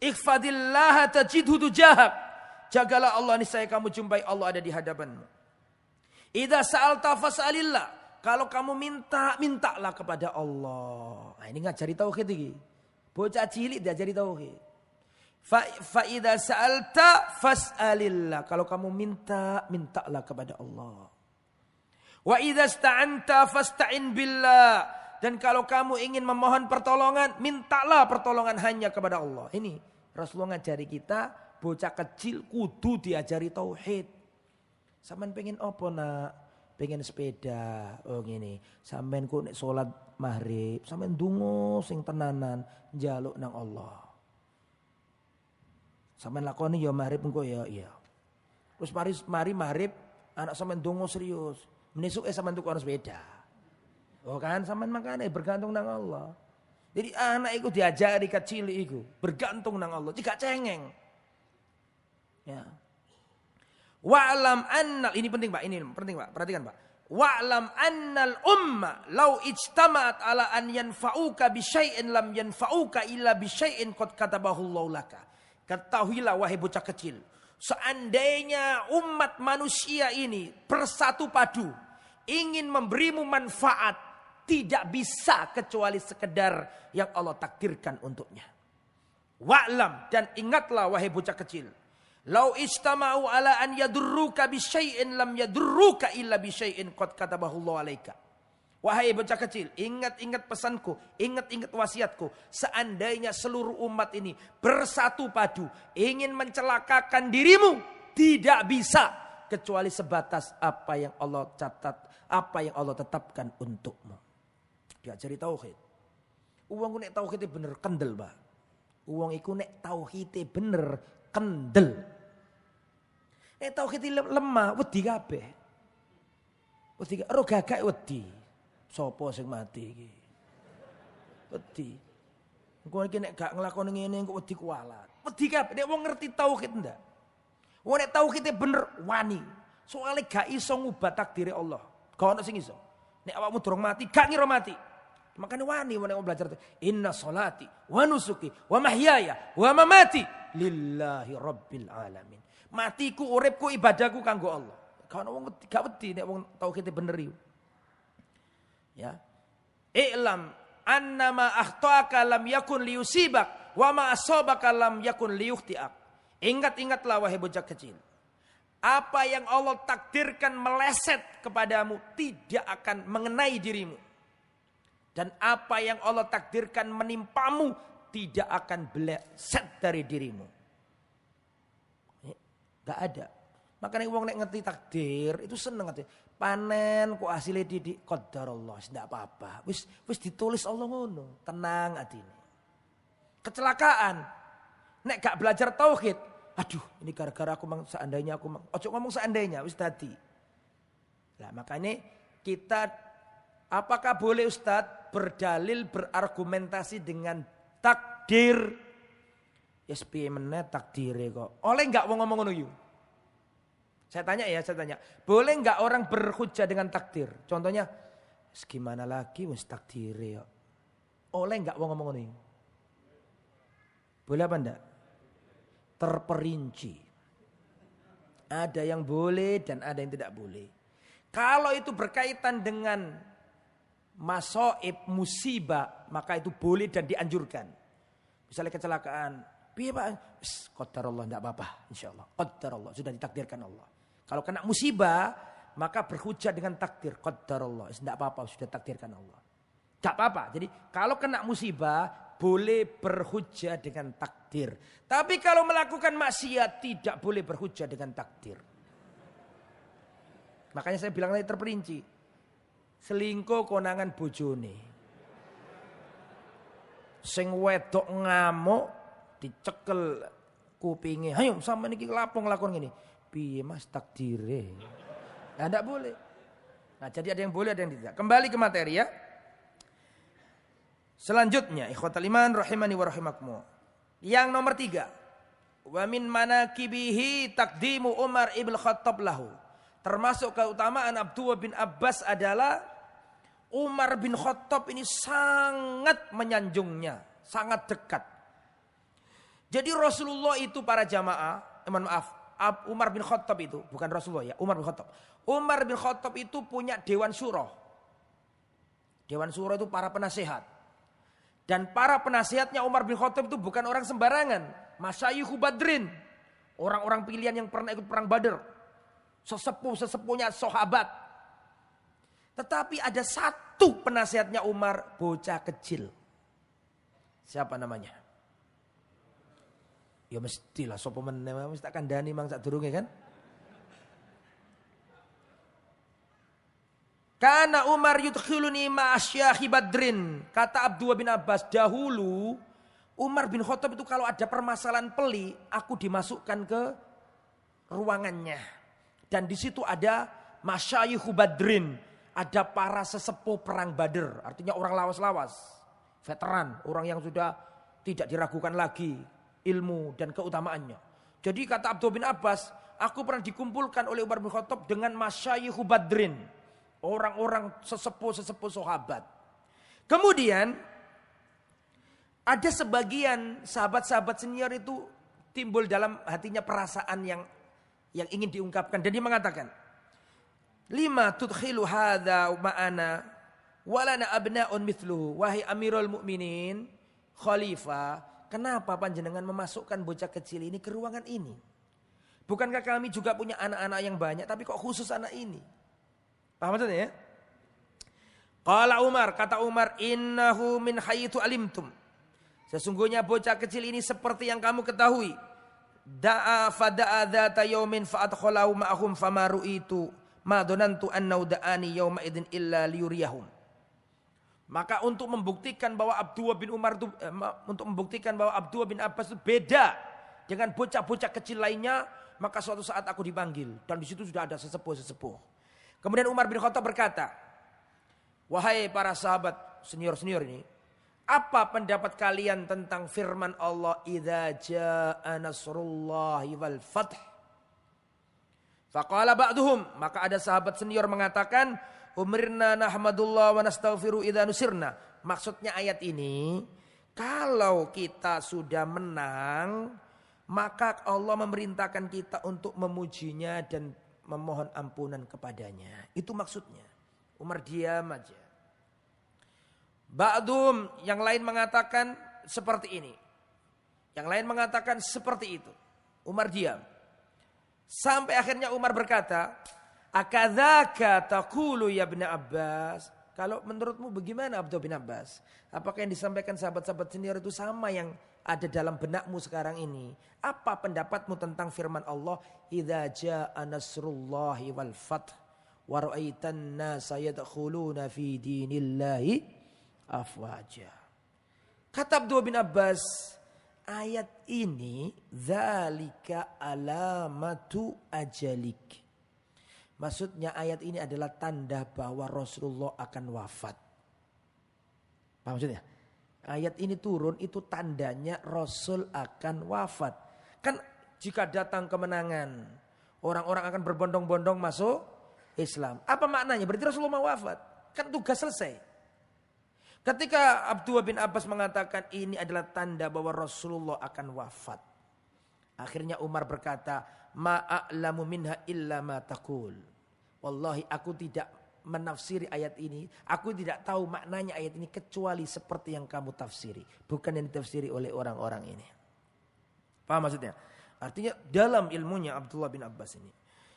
Ikhfadillah tajidhu tujahak. Jagalah Allah niscaya kamu jumpai Allah ada di hadapanmu. Idza sa'alta fas'alillah. Kalau kamu minta, mintalah kepada Allah. Nah, ini ngajari tauhid ini. Bocah cilik diajari tauhid. Fa idza sa'alta fas'alillah. Kalau kamu minta, mintalah kepada Allah. Wa idza sta'anta fasta'in billah. Dan kalau kamu ingin memohon pertolongan, mintalah pertolongan hanya kepada Allah. Ini Rasulullah ngajari kita, bocah kecil kudu diajari tauhid. Sampeyan pengen apa nak? Pengen sepeda. Oh gini, sampeyan ku nek salat maghrib, sampeyan ndonga sing tenanan, njaluk nang Allah. Sampeyan lakoni ya maghrib engko ya iya. Terus mari maghrib anak sampeyan ndonga serius. Menisuk sampeyan tuku sepeda. Oh kan sampeyan makane bergantung nang Allah. Jadi anak iku diajari kecil iku bergantung nang Allah, jika cengeng. Ya. Wa'lam annal, ini penting Pak, ini penting Pak, perhatikan Pak. Wa'lam annal umma law ijtama'at ala an yanfa'uka bi syai'in lam yanfa'uka illa bi syai'in qad katabahu Allah laka. Ketahuilah wahai bocah kecil, seandainya umat manusia ini bersatu padu ingin memberimu manfaat, tidak bisa kecuali sekedar yang Allah takdirkan untuknya. Wa'lam, dan ingatlah wahai bocah kecil, lau istama'u ala an yadurruka bi syai'in lam yadurruka illa bi syai'in qad katabahu Allah alaika. Wahai bocah kecil, ingat-ingat pesanku, ingat-ingat wasiatku. Seandainya seluruh umat ini bersatu padu ingin mencelakakan dirimu, tidak bisa kecuali sebatas apa yang Allah catat, apa yang Allah tetapkan untukmu. Diajari tauhid. Uang nek tauhidnya bener kendel, Pak. Uang iku nek tauhidnya bener kendel. Nek tauhidnya lemah, wedi kabeh. Wedi ro gagak wedi. Sopo sing mati iki? Wedi. Engko iki nek gak nglakoni ngene engko wedi kualat. Wedi kabeh nek wong ngerti tauhid ndak. Wong nek tauhidnya bener wani. Soale gak iso ngubah takdire Allah. Gak ono sing iso. Nek awakmu durung mati, gak ngira mati. Makanya wani nek belajar inna sholati wa nusuki wa mahyaya wa mamati lillahi rabbil alamin. Matiku, uripku, ibadahku kanggo Allah. Gak ono wong gak wedi nek wong tauhidnya bener iki. Ya. I'lam annama akhtaka lam yakun liyusibak wa ma asabaka lam yakun liyukhtiak. Ingat-ingatlah wahai bocah kecil. Apa yang Allah takdirkan meleset kepadamu tidak akan mengenai dirimu. Dan apa yang Allah takdirkan menimpamu tidak akan meleset dari dirimu. Gak ada. Makanya wong nek ngerti takdir itu seneng ngerti. Panen kok hasilnya didik qadarullah, ndak apa-apa. Wis ditulis Allah ngono, tenang atine. Kecelakaan nek gak belajar tauhid, aduh ini gara-gara aku seandainya aku ojo ngomong seandainya wis dadi. Lah makanya kita apakah boleh Ustadz berdalil berargumentasi dengan takdir? Yes piye meneh takdire kok. Oleh enggak wong ngomong ngono yu? Saya tanya. Boleh enggak orang berhujjah dengan takdir? Contohnya, gimana lagi wis takdire ya. Oleh enggak wong ngomong ngono? Boleh apa enggak? Terperinci. Ada yang boleh dan ada yang tidak boleh. Kalau itu berkaitan dengan masaib, musibah, maka itu boleh dan dianjurkan. Misalnya kecelakaan, piye Pak? Qadarullah enggak apa-apa, insyaallah. Qadarullah sudah ditakdirkan Allah. Kalau kena musibah, maka berhujjah dengan takdir. Qadarullah, enggak apa-apa, sudah takdirkan Allah. Enggak apa-apa. Jadi kalau kena musibah, boleh berhujjah dengan takdir. Tapi kalau melakukan maksiat, tidak boleh berhujjah dengan takdir. Makanya saya bilang tadi terperinci. Selingkuh konangan bojone. Sing wedok ngamuk, dicekel kupinge. Ayo sampeyan iki lapong lakon ngene. Piye Mas takdire? Nah, enggak boleh. Nah, jadi ada yang boleh ada yang tidak. Kembali ke materi ya. Selanjutnya, ikhwatal iman rahimani wa rahimakumullah. Yang nomor 3. Wa min manakibihi taqdimu Umar ibn Khattab lahu. Termasuk keutamaan Abdullah bin Abbas adalah Umar bin Khattab ini sangat menyanjungnya, sangat dekat. Jadi Rasulullah itu para jamaah, Umar bin Khattab itu, bukan Rasulullah ya, Umar bin Khattab. Umar bin Khattab itu punya Dewan Syuro. Dewan Syuro itu para penasehat. Dan para penasehatnya Umar bin Khattab itu bukan orang sembarangan. Masyayikhu Badrin. Orang-orang pilihan yang pernah ikut perang Badar. Sesepuh-sesepuhnya sahabat. Tetapi ada satu penasehatnya Umar, bocah kecil. Siapa namanya? Ya mestilah sapa meneh mesti tak kandhani mang sadurunge kan? Karena Umar yudkhiluni ma'asyakhi Badrin. Kata Abdullah bin Abbas, dahulu Umar bin Khattab itu kalau ada permasalahan peli, aku dimasukkan ke ruangannya. Dan di situ ada masyayikhu Badrin, ada para sesepuh perang Badar, artinya orang lawas-lawas, veteran, orang yang sudah tidak diragukan lagi ilmu dan keutamaannya. Jadi kata Abdullah bin Abbas, aku pernah dikumpulkan oleh Umar bin Khattab dengan masyayikhu Badrin, orang-orang sesepuh-sesepuh sahabat. Kemudian ada sebagian sahabat-sahabat senior itu timbul dalam hatinya perasaan yang ingin diungkapkan. Dan dia mengatakan, lima tudkhilu hadha ma'ana walana abna'un mithluhu. Wahai Amirul Mukminin, Khalifah, kenapa panjenengan memasukkan bocah kecil ini ke ruangan ini? Bukankah kami juga punya anak-anak yang banyak, tapi kok khusus anak ini? Paham maksudnya ya? Qala Umar, kata Umar, innahu min haitsu alimtum. Sesungguhnya bocah kecil ini seperti yang kamu ketahui. Da'a fada'a dzata yaumin fa'adkhalahu ma'ahum fama ru'itu ma dhanantu annahu da'ani yauma idzin illa liyuriyahum. Maka untuk membuktikan bahwa Abdullah bin Abbas itu beda dengan bocah-bocah kecil lainnya, maka suatu saat aku dipanggil dan di situ sudah ada sesepuh-sesepuh. Kemudian Umar bin Khattab berkata, wahai para sahabat senior-senior ini, apa pendapat kalian tentang firman Allah, idza jaa nasrullahi wal fath? Faqala ba'duhum, maka ada sahabat senior mengatakan, umirna nahmadullah wa nastaghfiru idza nusirna. Maksudnya ayat ini, kalau kita sudah menang, maka Allah memerintahkan kita untuk memujinya dan memohon ampunan kepadanya. Itu maksudnya. Umar diam aja. Ba'dum, yang lain mengatakan seperti ini. Yang lain mengatakan seperti itu. Umar diam. Sampai akhirnya Umar berkata, akadzaka taqulu ya Ibn Abbas? Kalau menurutmu bagaimana Abdullah bin Abbas? Apakah yang disampaikan sahabat-sahabat senior itu sama yang ada dalam benakmu sekarang ini? Apa pendapatmu tentang firman Allah, idza jaa nasrullahi wal fath wa ra'aitan nasa yadkhuluna fi dinillahi afwaja. Kata Abdullah bin Abbas, ayat ini dzalika alamatu ajalik. Maksudnya ayat ini adalah tanda bahwa Rasulullah akan wafat. Paham maksudnya? Ayat ini turun itu tandanya Rasul akan wafat. Kan jika datang kemenangan, orang-orang akan berbondong-bondong masuk Islam. Apa maknanya? Berarti Rasulullah mau wafat. Kan tugas selesai. Ketika Abdullah bin Abbas mengatakan ini adalah tanda bahwa Rasulullah akan wafat. Akhirnya Umar berkata, ma'a'lamu minha illa ma taqul. Wallahi aku tidak menafsiri ayat ini. Aku tidak tahu maknanya ayat ini kecuali seperti yang kamu tafsiri. Bukan yang ditafsiri oleh orang-orang ini. Paham maksudnya? Artinya dalam ilmunya Abdullah bin Abbas ini.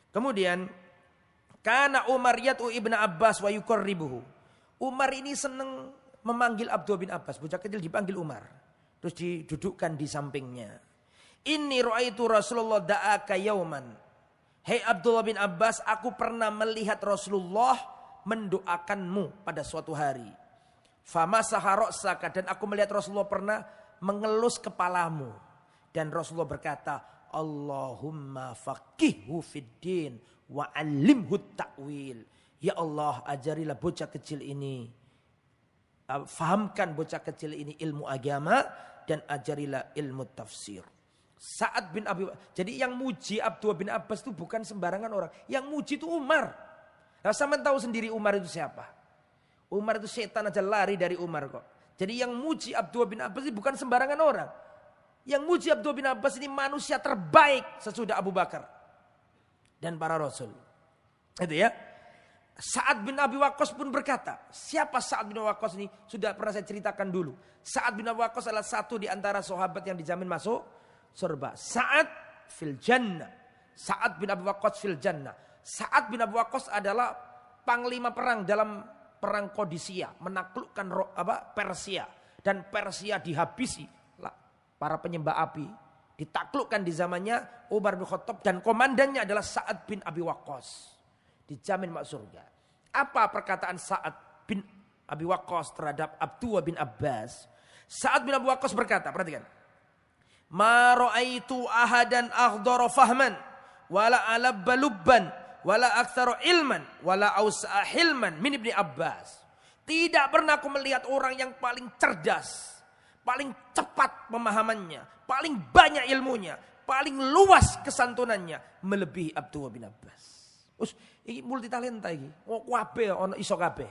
Kemudian, kana Umar yad'u Ibnu Abbas wa yuqarribuhu. Umar ini senang memanggil Abdullah bin Abbas. Bocah kecil dipanggil Umar. Terus didudukkan di sampingnya. Inni ra'aitu Rasulullah da'aka yauman. Hei Abdullah bin Abbas, aku pernah melihat Rasulullah mendoakanmu pada suatu hari. Famasaha ra'saka, dan aku melihat Rasulullah pernah mengelus kepalamu. Dan Rasulullah berkata, Allahumma faqihhu fid din wa 'allimhu ta'wil. Ya Allah, ajarilah bocah kecil ini. Fahamkan bocah kecil ini ilmu agama dan ajarilah ilmu tafsir. Sa'ad bin Abi, jadi yang muji Abdullah bin Abbas itu bukan sembarangan orang. Yang muji itu Umar. Nah, sama tahu sendiri Umar itu siapa? Umar itu setan aja lari dari Umar kok. Jadi yang muji Abdullah bin Abbas itu bukan sembarangan orang. Yang muji Abdullah bin Abbas ini manusia terbaik sesudah Abu Bakar dan para rasul. Itu ya. Sa'ad bin Abi Waqqas pun berkata, siapa Sa'ad bin Abi Waqqas ini? Sudah pernah saya ceritakan dulu. Sa'ad bin Abi Waqqas adalah satu di antara sahabat yang dijamin masuk surga. Sa'ad fil jannah. Sa'ad bin Abi Waqqas fil jannah. Sa'ad bin Abi Waqqas adalah panglima perang dalam perang Qadisiyah, menaklukkan Persia, dan Persia dihabisi para penyembah api, ditaklukkan di zamannya Umar bin Khattab, dan komandannya adalah Sa'ad bin Abi Waqqas. Dijamin masuk surga. Apa perkataan Sa'ad bin Abi Waqqas terhadap Abdullah bin Abbas? Sa'ad bin Abi Waqqas berkata, perhatikan. Ma ra'aitu ahadan aghdara fahman wala alabba lubban wala aktsara ilman wala ausa'a hilman min Ibni Abbas. Tidak pernah aku melihat orang yang paling cerdas, paling cepat pemahamannya, paling banyak ilmunya, paling luas kesantunannya melebihi Abdullah bin Abbas. Iki multi talenta iki. Kabeh ana iso kabeh.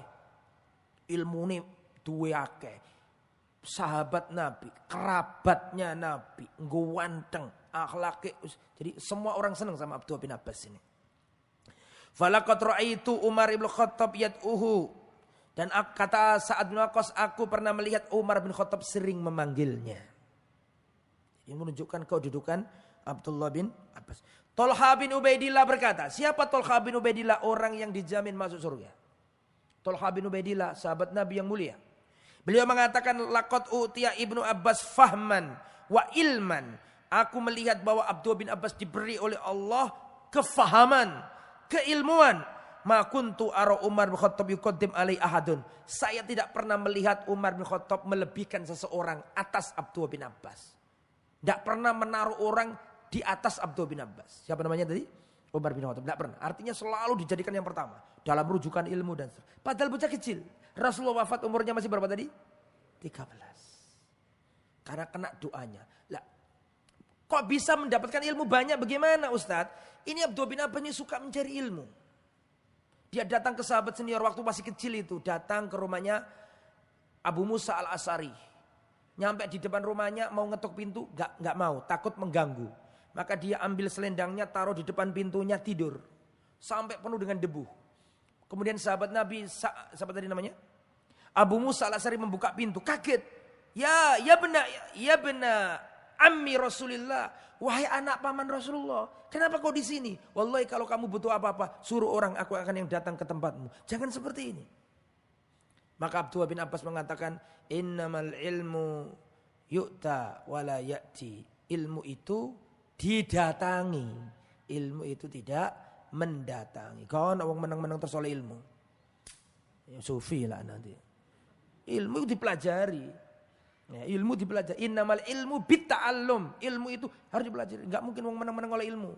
Ilmune duwe akeh. Sahabat Nabi, kerabatnya Nabi, nggo wanteng, akhlake. Jadi semua orang senang sama Abdullah bin Abbas ini. Falaqad ra'aitu Umar bin Khattab yad'uhu. Dan kata Sa'ad bin Waqqas, aku pernah melihat Umar bin Khattab sering memanggilnya. Yang menunjukkan kedudukan Abdullah bin Abbas. Tolha bin Ubaidillah berkata, siapa Tolha bin Ubaidillah? Orang yang dijamin masuk surga. Tolha bin Ubaidillah, sahabat Nabi yang mulia. Beliau mengatakan, laqad utiya Ibnu Abbas fahman wa ilman. Aku melihat bahwa Abdullah bin Abbas diberi oleh Allah kefahaman, keilmuan. Ma kuntu ara Umar bin Khattab yuqaddim alai ahadun. Saya tidak pernah melihat Umar bin Khattab melebihkan seseorang atas Abdullah bin Abbas. Tidak pernah menaruh orang di atas Abdullah bin Abbas. Siapa namanya tadi? Umar bin Khattab. Tidak pernah. Artinya selalu dijadikan yang pertama. Dalam rujukan ilmu dan seterusnya. Padahal bocah kecil. Rasulullah wafat umurnya masih berapa tadi? 13. Karena kena doanya. Lah, kok bisa mendapatkan ilmu banyak? Bagaimana Ustadz? Ini Abdullah bin Abbas ini suka mencari ilmu. Dia datang ke sahabat senior waktu masih kecil itu. Datang ke rumahnya Abu Musa al-Asy'ari. Nyampe di depan rumahnya mau ngetuk pintu. Gak mau. Takut mengganggu. Maka dia ambil selendangnya, taruh di depan pintunya, tidur. Sampai penuh dengan debu. Kemudian sahabat Nabi, siapa tadi namanya? Abu Musa al-Asy'ari membuka pintu, kaget. Ya benar ammi Rasulillah. Wahai anak paman Rasulullah, kenapa kau di sini? Wallahi kalau kamu butuh apa-apa, suruh orang, aku akan yang datang ke tempatmu. Jangan seperti ini. Maka Abdullah bin Abbas mengatakan, innamal ilmu yu'ta wala ya'ti. Ilmu itu didatangi, ilmu itu tidak mendatangi. Kau nak wong menang-menang terus oleh ilmu, ya, sufi lah nanti. Ilmu itu dipelajari, ya, ilmu dipelajari. Innamal ilmu bitta'allum. Ilmu itu harus dipelajari. Enggak mungkin wong menang-menang oleh ilmu.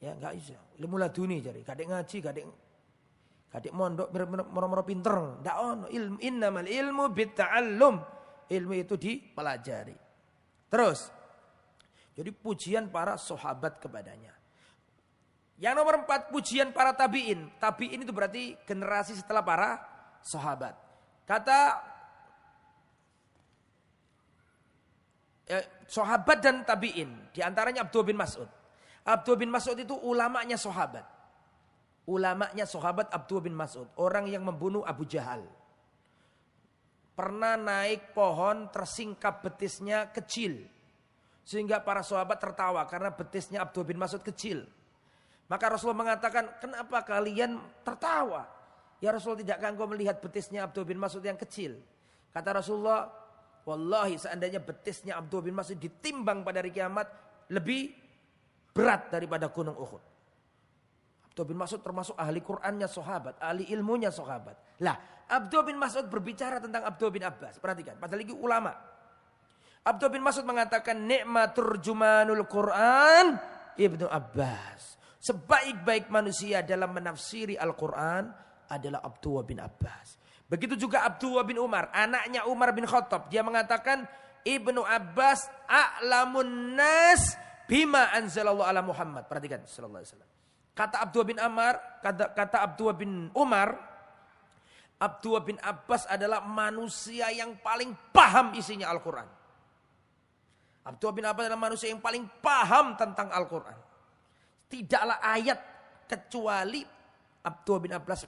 Ya enggak bisa. Ilmu laduni cari. Kadek ngaji, kadek mondok, moro-moro pinter. Enggak ono. Innamal ilmu bitta'allum. Ilmu itu dipelajari. Terus. Jadi pujian para sahabat kepadanya. Yang nomor 4, pujian para tabi'in. Tabi'in itu berarti generasi setelah para sahabat. Kata sahabat dan tabi'in. Di antaranya Abdullah bin Mas'ud. Abdullah bin Mas'ud itu ulamanya sahabat. Ulamanya sahabat Abdullah bin Mas'ud. Orang yang membunuh Abu Jahal. Pernah naik pohon, tersingkap betisnya kecil. Sehingga para sahabat tertawa karena betisnya Abdullah bin Mas'ud kecil. Maka Rasulullah mengatakan, kenapa kalian tertawa? Ya Rasulullah, tidakkah engkau melihat betisnya Abdullah bin Mas'ud yang kecil? Kata Rasulullah, wallahi seandainya betisnya Abdullah bin Mas'ud ditimbang pada hari kiamat, lebih berat daripada gunung Uhud. Abdullah bin Mas'ud termasuk ahli Qur'annya sahabat, ahli ilmunya sahabat. Lah, Abdullah bin Mas'ud berbicara tentang Abdullah bin Abbas. Perhatikan, padahal lagi ulama. Abdullah bin Mas'ud mengatakan, nikmatur jumanul Qur'an Ibnu Abbas. Sebaik-baik manusia dalam menafsiri Al-Quran adalah Abdullah bin Abbas. Begitu juga Abdullah bin Umar, anaknya Umar bin Khattab. Dia mengatakan, Ibnu Abbas a'lamun nas bima anzalallahu ala Muhammad. Perhatikan, sallallahu alaihi wasallam. Kata Abdullah bin Umar, kata Abdullah bin Umar, Abdullah bin Abbas adalah manusia yang paling paham isinya Al-Quran. Abdullah bin Abbas adalah manusia yang paling paham tentang Al-Quran. Tidaklah ayat kecuali Abdullah bin Abbas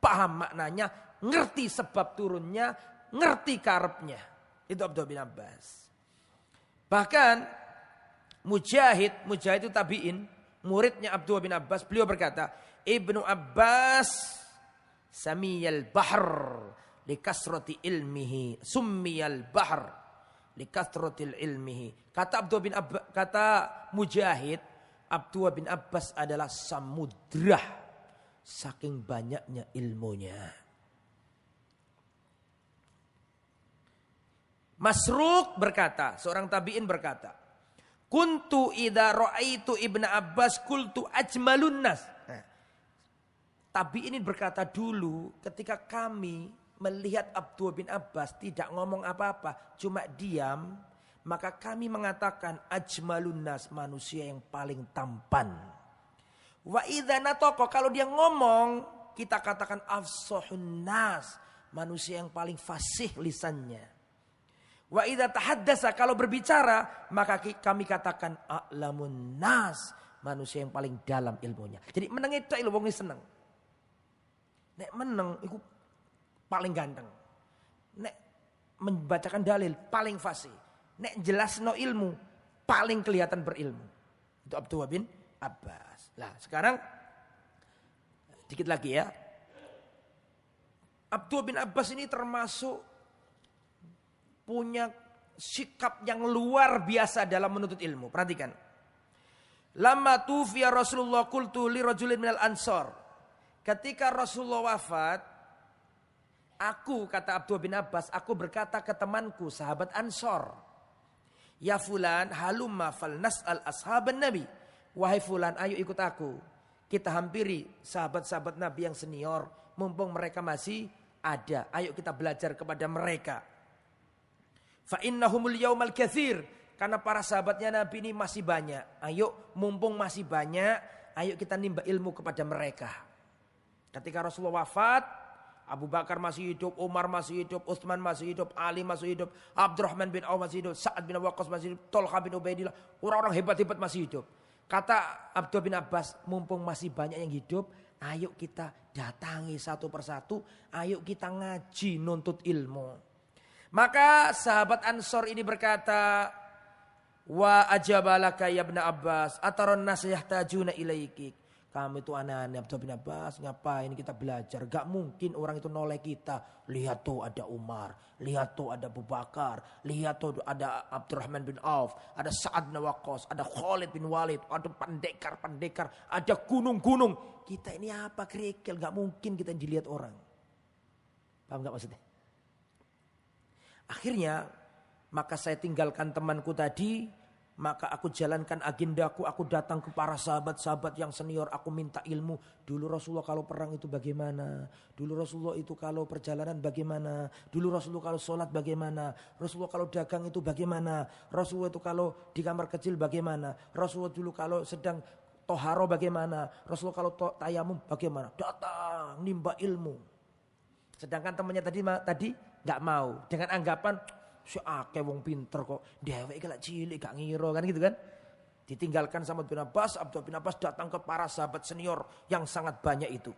paham maknanya, ngerti sebab turunnya, ngerti karepnya. Itu Abdullah bin Abbas. Bahkan Mujahid itu tabi'in, muridnya Abdullah bin Abbas, beliau berkata, Ibnu Abbas samiyal bahr likasrati ilmihi, summiyal bahr likasratil ilmihi. Kata Abdullah bin Abbas, kata Mujahid, Abdullah bin Abbas adalah samudra saking banyaknya ilmunya. Masruq berkata, seorang tabi'in berkata, kuntu idza ra'aitu Ibnu Abbas qultu ajmalun nas. Tabi'in berkata dulu ketika kami melihat Abdullah bin Abbas tidak ngomong apa-apa, cuma diam, maka kami mengatakan ajmalun nas, manusia yang paling tampan. Wa idza nataqa, kalau dia ngomong kita katakan afsahun nas, manusia yang paling fasih lisannya. Wa idza tahaddasa, kalau berbicara maka kami katakan a'lamun nas, manusia yang paling dalam ilmunya. Jadi meneng itu ilmu wong seneng. Nek meneng iku paling ganteng. Nek membacakan dalil paling fasih. Nek jelasno ilmu paling kelihatan berilmu. Itu Abdullah bin Abbas. Nah, sekarang dikit lagi ya. Abdullah bin Abbas ini termasuk punya sikap yang luar biasa dalam menuntut ilmu. Perhatikan. Lamma tufiya Rasulullah qultu li rajulin minal ansor. Ketika Rasulullah wafat, aku, kata Abdullah bin Abbas, aku berkata ke temanku sahabat Ansor, ya fulan halumma fal nas'al ashaban nabi. Wahai fulan, ayo ikut aku. Kita hampiri sahabat-sahabat Nabi yang senior, mumpung mereka masih ada. Ayo kita belajar kepada mereka. Fa innahumul yaumal katsir, karena para sahabatnya Nabi ini masih banyak. Ayo mumpung masih banyak, ayo kita nimba ilmu kepada mereka. Ketika Rasulullah wafat, Abu Bakar masih hidup, Umar masih hidup, Utsman masih hidup, Ali masih hidup, Abdurrahman bin Auf masih hidup, Sa'ad bin Waqqas masih hidup, Thalhah bin Ubaidillah, orang-orang hebat-hebat masih hidup. Kata Abdullah bin Abbas, mumpung masih banyak yang hidup, ayo kita datangi satu persatu, ayo kita ngaji nuntut ilmu. Maka sahabat Ansor ini berkata, wa ajabalaka ya Ibnu Abbas, ataron nas yahtajuna ilaiki. Kami itu aneh-aneh, Abdullah bin Abbas, ngapain kita belajar? Gak mungkin orang itu noleh kita. Lihat tuh ada Umar, lihat tuh ada Abu Bakar, lihat tuh ada Abdurrahman bin Auf, ada Sa'ad bin Waqqas, ada Khalid bin Walid, ada pendekar-pendekar, ada gunung-gunung. Kita ini apa kerikil? Gak mungkin kita dilihat orang. Paham gak maksudnya? Akhirnya, maka saya tinggalkan temanku tadi. Maka aku jalankan agendaku, aku datang ke para sahabat-sahabat yang senior, aku minta ilmu. Dulu Rasulullah kalau perang itu bagaimana? Dulu Rasulullah itu kalau perjalanan bagaimana? Dulu Rasulullah kalau sholat bagaimana? Rasulullah kalau dagang itu bagaimana? Rasulullah itu kalau di kamar kecil bagaimana? Rasulullah dulu kalau sedang toharo bagaimana? Rasulullah kalau tayamum bagaimana? Datang, nimba ilmu. Sedangkan temannya tadi gak mau. Dengan anggapan, si akeh wong pinter kok, dheweke iki lak cilik gak ngira kan gitu kan. Ditinggalkan sama Abdullah bin Abbas datang ke para sahabat senior yang sangat banyak itu.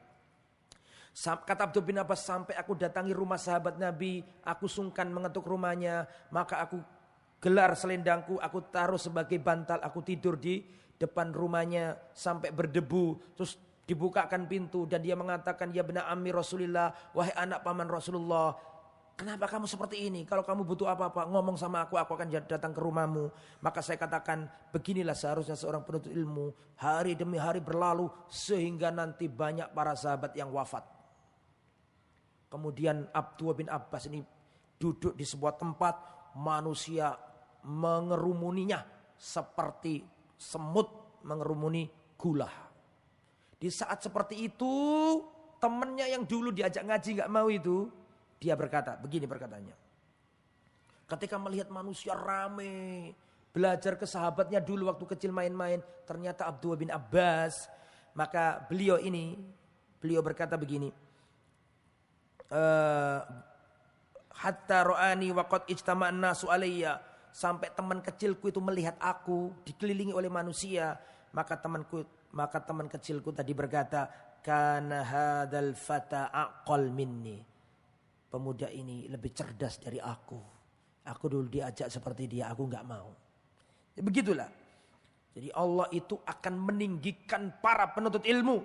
Kata Abdullah bin Abbas, sampai aku datangi rumah sahabat Nabi, aku sungkan mengetuk rumahnya, maka aku gelar selendangku, aku taruh sebagai bantal, aku tidur di depan rumahnya sampai berdebu, terus dibukakan pintu dan dia mengatakan, ya bena ammi Rasulillah, wahai anak paman Rasulullah, kenapa kamu seperti ini? Kalau kamu butuh apa-apa, ngomong sama aku akan datang ke rumahmu. Maka saya katakan, beginilah seharusnya seorang penuntut ilmu. Hari demi hari berlalu, sehingga nanti banyak para sahabat yang wafat. Kemudian Abdullah bin Abbas ini duduk di sebuah tempat, manusia mengerumuninya seperti semut mengerumuni gula. Di saat seperti itu, temannya yang dulu diajak ngaji gak mau itu, dia berkata, begini perkataannya. Ketika melihat manusia rame, belajar ke sahabatnya dulu waktu kecil main-main, ternyata Abdullah bin Abbas, maka beliau berkata begini, hatta ra'ani wa qad ijtama'an nasu alayya, sampai teman kecilku itu melihat aku dikelilingi oleh manusia, maka teman kecilku tadi berkata, kana hadzal fata aqal minni. Pemuda ini lebih cerdas dari aku. Aku dulu diajak seperti dia, aku enggak mau. Ya, begitulah. Jadi Allah itu akan meninggikan para penuntut ilmu.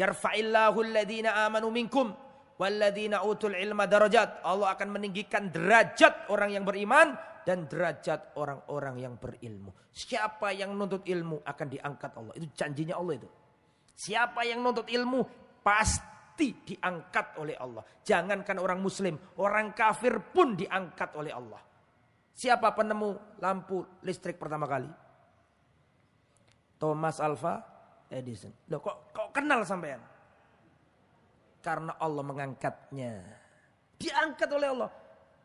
Yarfa'illahu alladhina amanu minkum walladhina utul ilma darajat. Allah akan meninggikan derajat orang yang beriman dan derajat orang-orang yang berilmu. Siapa yang nuntut ilmu akan diangkat Allah. Itu janjinya Allah itu. Siapa yang nuntut ilmu pasti diangkat oleh Allah. Jangankan orang muslim, orang kafir pun diangkat oleh Allah. Siapa penemu lampu listrik pertama kali? Thomas Alva Edison. Loh kok kenal sampean? Karena Allah mengangkatnya. Diangkat oleh Allah.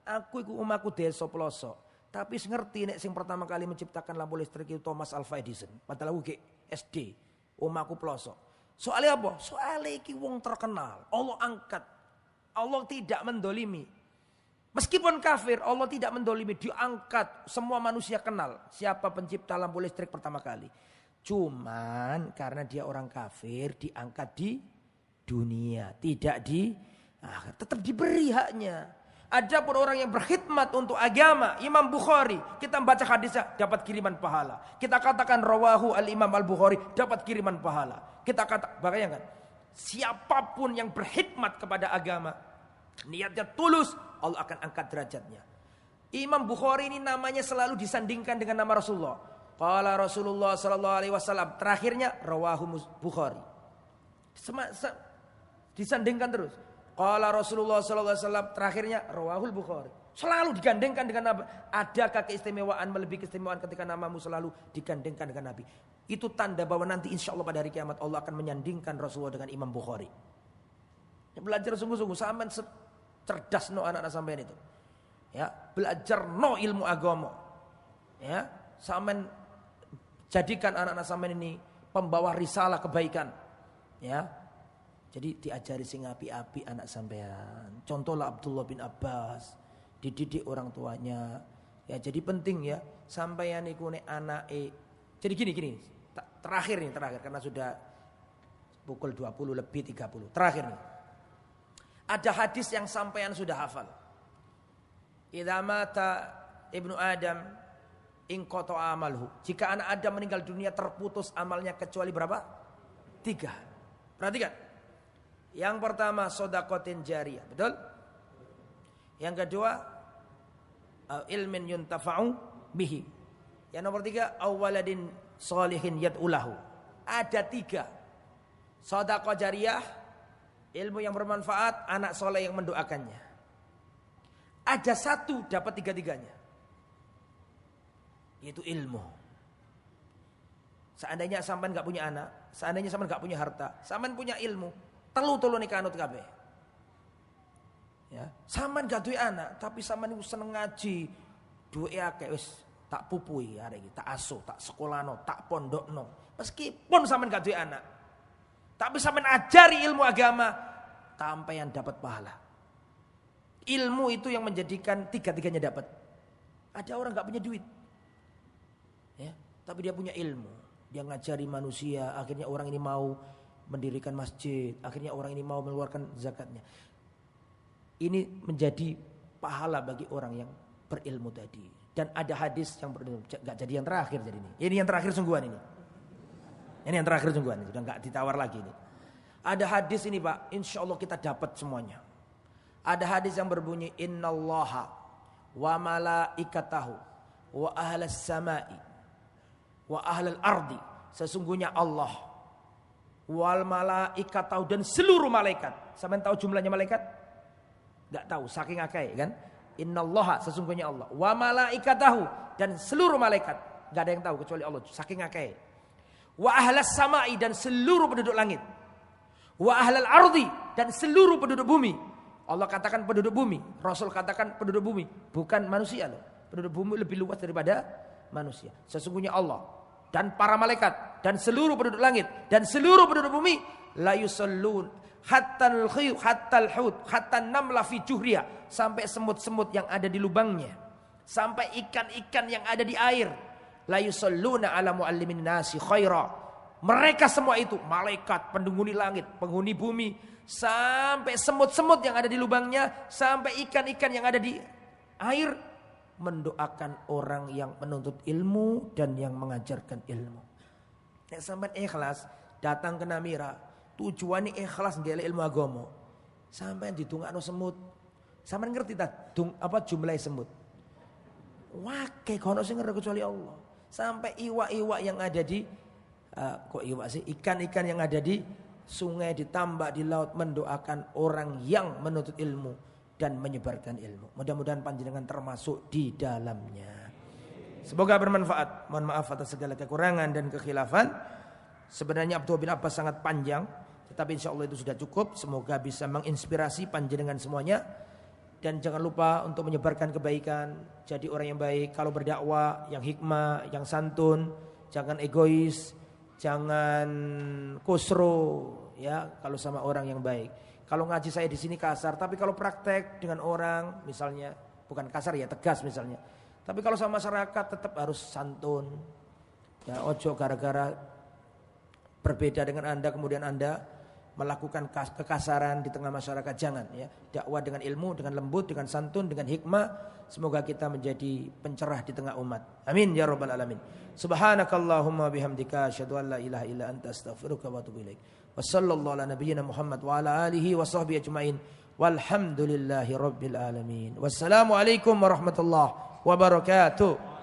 Aku iku umaku desa pelosok. Tapi ngerti nek sing pertama kali menciptakan lampu listrik itu Thomas Alva Edison. Padahal aku SD. Umaku pelosok. Soalnya apa? Soalnya iki wong terkenal. Allah angkat. Allah tidak mendolimi. Meskipun kafir, Allah tidak mendolimi. Diangkat. Semua manusia kenal. Siapa pencipta lampu listrik pertama kali. Cuman karena dia orang kafir, diangkat di dunia. Tidak di akhirat. Tetap diberi haknya. Ada pun orang yang berkhidmat untuk agama. Imam Bukhari. Kita baca hadisnya dapat kiriman pahala. Kita katakan rawahu al-imam al-Bukhari. Dapat kiriman pahala. Kita kata, bayangkan. Siapapun yang berkhidmat kepada agama. Niatnya tulus. Allah akan angkat derajatnya. Imam Bukhari ini namanya selalu disandingkan dengan nama Rasulullah. Qala Rasulullah sallallahu alaihi wasallam. Terakhirnya rawahu Bukhari. Disandingkan terus. Qala Rasulullah sallallahu alaihi wasallam, terakhirnya rawahul Bukhari. Selalu digandengkan dengan Nabi. Adakah keistimewaan melebihi keistimewaan ketika namamu selalu digandengkan dengan Nabi? Itu tanda bahwa nanti insya Allah pada hari kiamat Allah akan menyandingkan Rasulullah dengan Imam Bukhari. Ya, belajar sungguh-sungguh sampean cerdas no anak-anak sampean itu. Ya, belajar no ilmu agama. Ya, sampean jadikan anak-anak sampean ini pembawa risalah kebaikan. Ya. Jadi diajari sing api-api anak sampean. Contohlah Abdullah bin Abbas. Dididik orang tuanya. Ya jadi penting ya. Sampean iku nek anake. Jadi gini. Terakhir karena sudah pukul 20 lebih 30. Terakhir nih. Ada hadis yang sampean sudah hafal. Idza mata ibnu Adam inqata amalhu. Jika anak Adam meninggal dunia terputus amalnya kecuali berapa? 3. Perhatikan. Yang pertama sodakotin jariyah, betul? Yang kedua ilmin yuntafa'u bihi. Yang nomor 3 awaladin solihin yad'ulahu. Ada 3. Sodakoh jariyah, ilmu yang bermanfaat, anak soleh yang mendoakannya. Ada 1 dapat 3-3-nya. Yaitu ilmu. Seandainya sampean enggak punya anak, seandainya sampean enggak punya harta, sampean punya ilmu, telu nih kanut kabeh. Ya, sampean gak duwe anak, tapi sampean iku seneng ngaji, duwe akeh wis tak pupui arek iki, tak asuh, tak sekolahno, tak pondokno. Meskipun sampean gak duwe anak, tapi sampean ajari ilmu agama, sampean dapat pahala. Ilmu itu yang menjadikan 3-3-nya dapat. Ada orang gak punya duit. Ya, tapi dia punya ilmu. Dia ngajari manusia, akhirnya orang ini mau mendirikan masjid, akhirnya orang ini mau mengeluarkan zakatnya. Ini menjadi pahala bagi orang yang berilmu tadi. Dan ada hadis yang enggak jadi yang terakhir jadi ini. Ini yang terakhir sungguhan ini. Ini yang terakhir sungguhan, sudah enggak ditawar lagi ini. Ada hadis ini Pak, insya Allah kita dapat semuanya. Ada hadis yang berbunyi innallaha wa malaikatahu wa ahlas samai wa ahlal ardi. Sesungguhnya Allah wal malaikat tahu dan seluruh malaikat. Sampeyan tahu jumlahnya malaikat? Enggak tahu, saking akeh kan? Innallaha sesungguhnya Allah, wa malaikatahu dan seluruh malaikat. Enggak ada yang tahu kecuali Allah, saking akeh. Wa ahlas samai dan seluruh penduduk langit. Wa ahlal ardi dan seluruh penduduk bumi. Allah katakan penduduk bumi, Rasul katakan penduduk bumi, bukan manusia loh. Penduduk bumi lebih luas daripada manusia. Sesungguhnya Allah dan para malaikat dan seluruh penduduk langit dan seluruh penduduk bumi la yusallun hatta al-hut hatta namla fi juhriya, sampai semut-semut yang ada di lubangnya, sampai ikan-ikan yang ada di air. La yusalluna ala muallimin nasi khaira, Mereka semua itu, malaikat, penghuni langit, penghuni bumi, sampai semut-semut yang ada di lubangnya, sampai ikan-ikan yang ada di air, mendoakan orang yang menuntut ilmu dan yang mengajarkan ilmu. Nek sampai ikhlas datang ke Namira, tujuannya ikhlas nggak ilmu agama. Sampai ditungakno semut. Sampai ngerti tak jumlah semut? Wah, kayak kono sing ngerti kecuali Allah. Sampai iwa-iwa yang ada di ikan-ikan yang ada di sungai, di tambak, di laut mendoakan orang yang menuntut ilmu dan menyebarkan ilmu. Mudah-mudahan panjenengan termasuk di dalamnya. Semoga bermanfaat. Mohon maaf atas segala kekurangan dan kekhilafan. Sebenarnya Abdullah bin Abbas sangat panjang, tetapi insya Allah itu sudah cukup. Semoga bisa menginspirasi panjenengan semuanya. Dan jangan lupa untuk menyebarkan kebaikan. Jadi orang yang baik. Kalau berdakwah, yang hikmah, yang santun. Jangan egois. Jangan kusro, ya, kalau sama orang yang baik. Kalau ngaji saya di sini kasar, tapi kalau praktek dengan orang, misalnya bukan kasar ya, tegas misalnya. Tapi kalau sama masyarakat tetap harus santun. Ya, ojo gara-gara berbeda dengan Anda kemudian Anda melakukan kekasaran di tengah masyarakat. Jangan, ya. Dakwah dengan ilmu, dengan lembut, dengan santun, dengan hikmah. Semoga kita menjadi pencerah di tengah umat. Amin ya rabbal alamin. Subhanakallahumma bihamdika asyhadu an la ilaha illa anta astaghfiruka wa atubu ilaik. Wassallallahu ala nabiyyina Muhammad wa ala alihi wa sahbihi ajmain. Walhamdulillahi rabbil alamin. Wassalamu alaikum warahmatullahi wabarakatuh.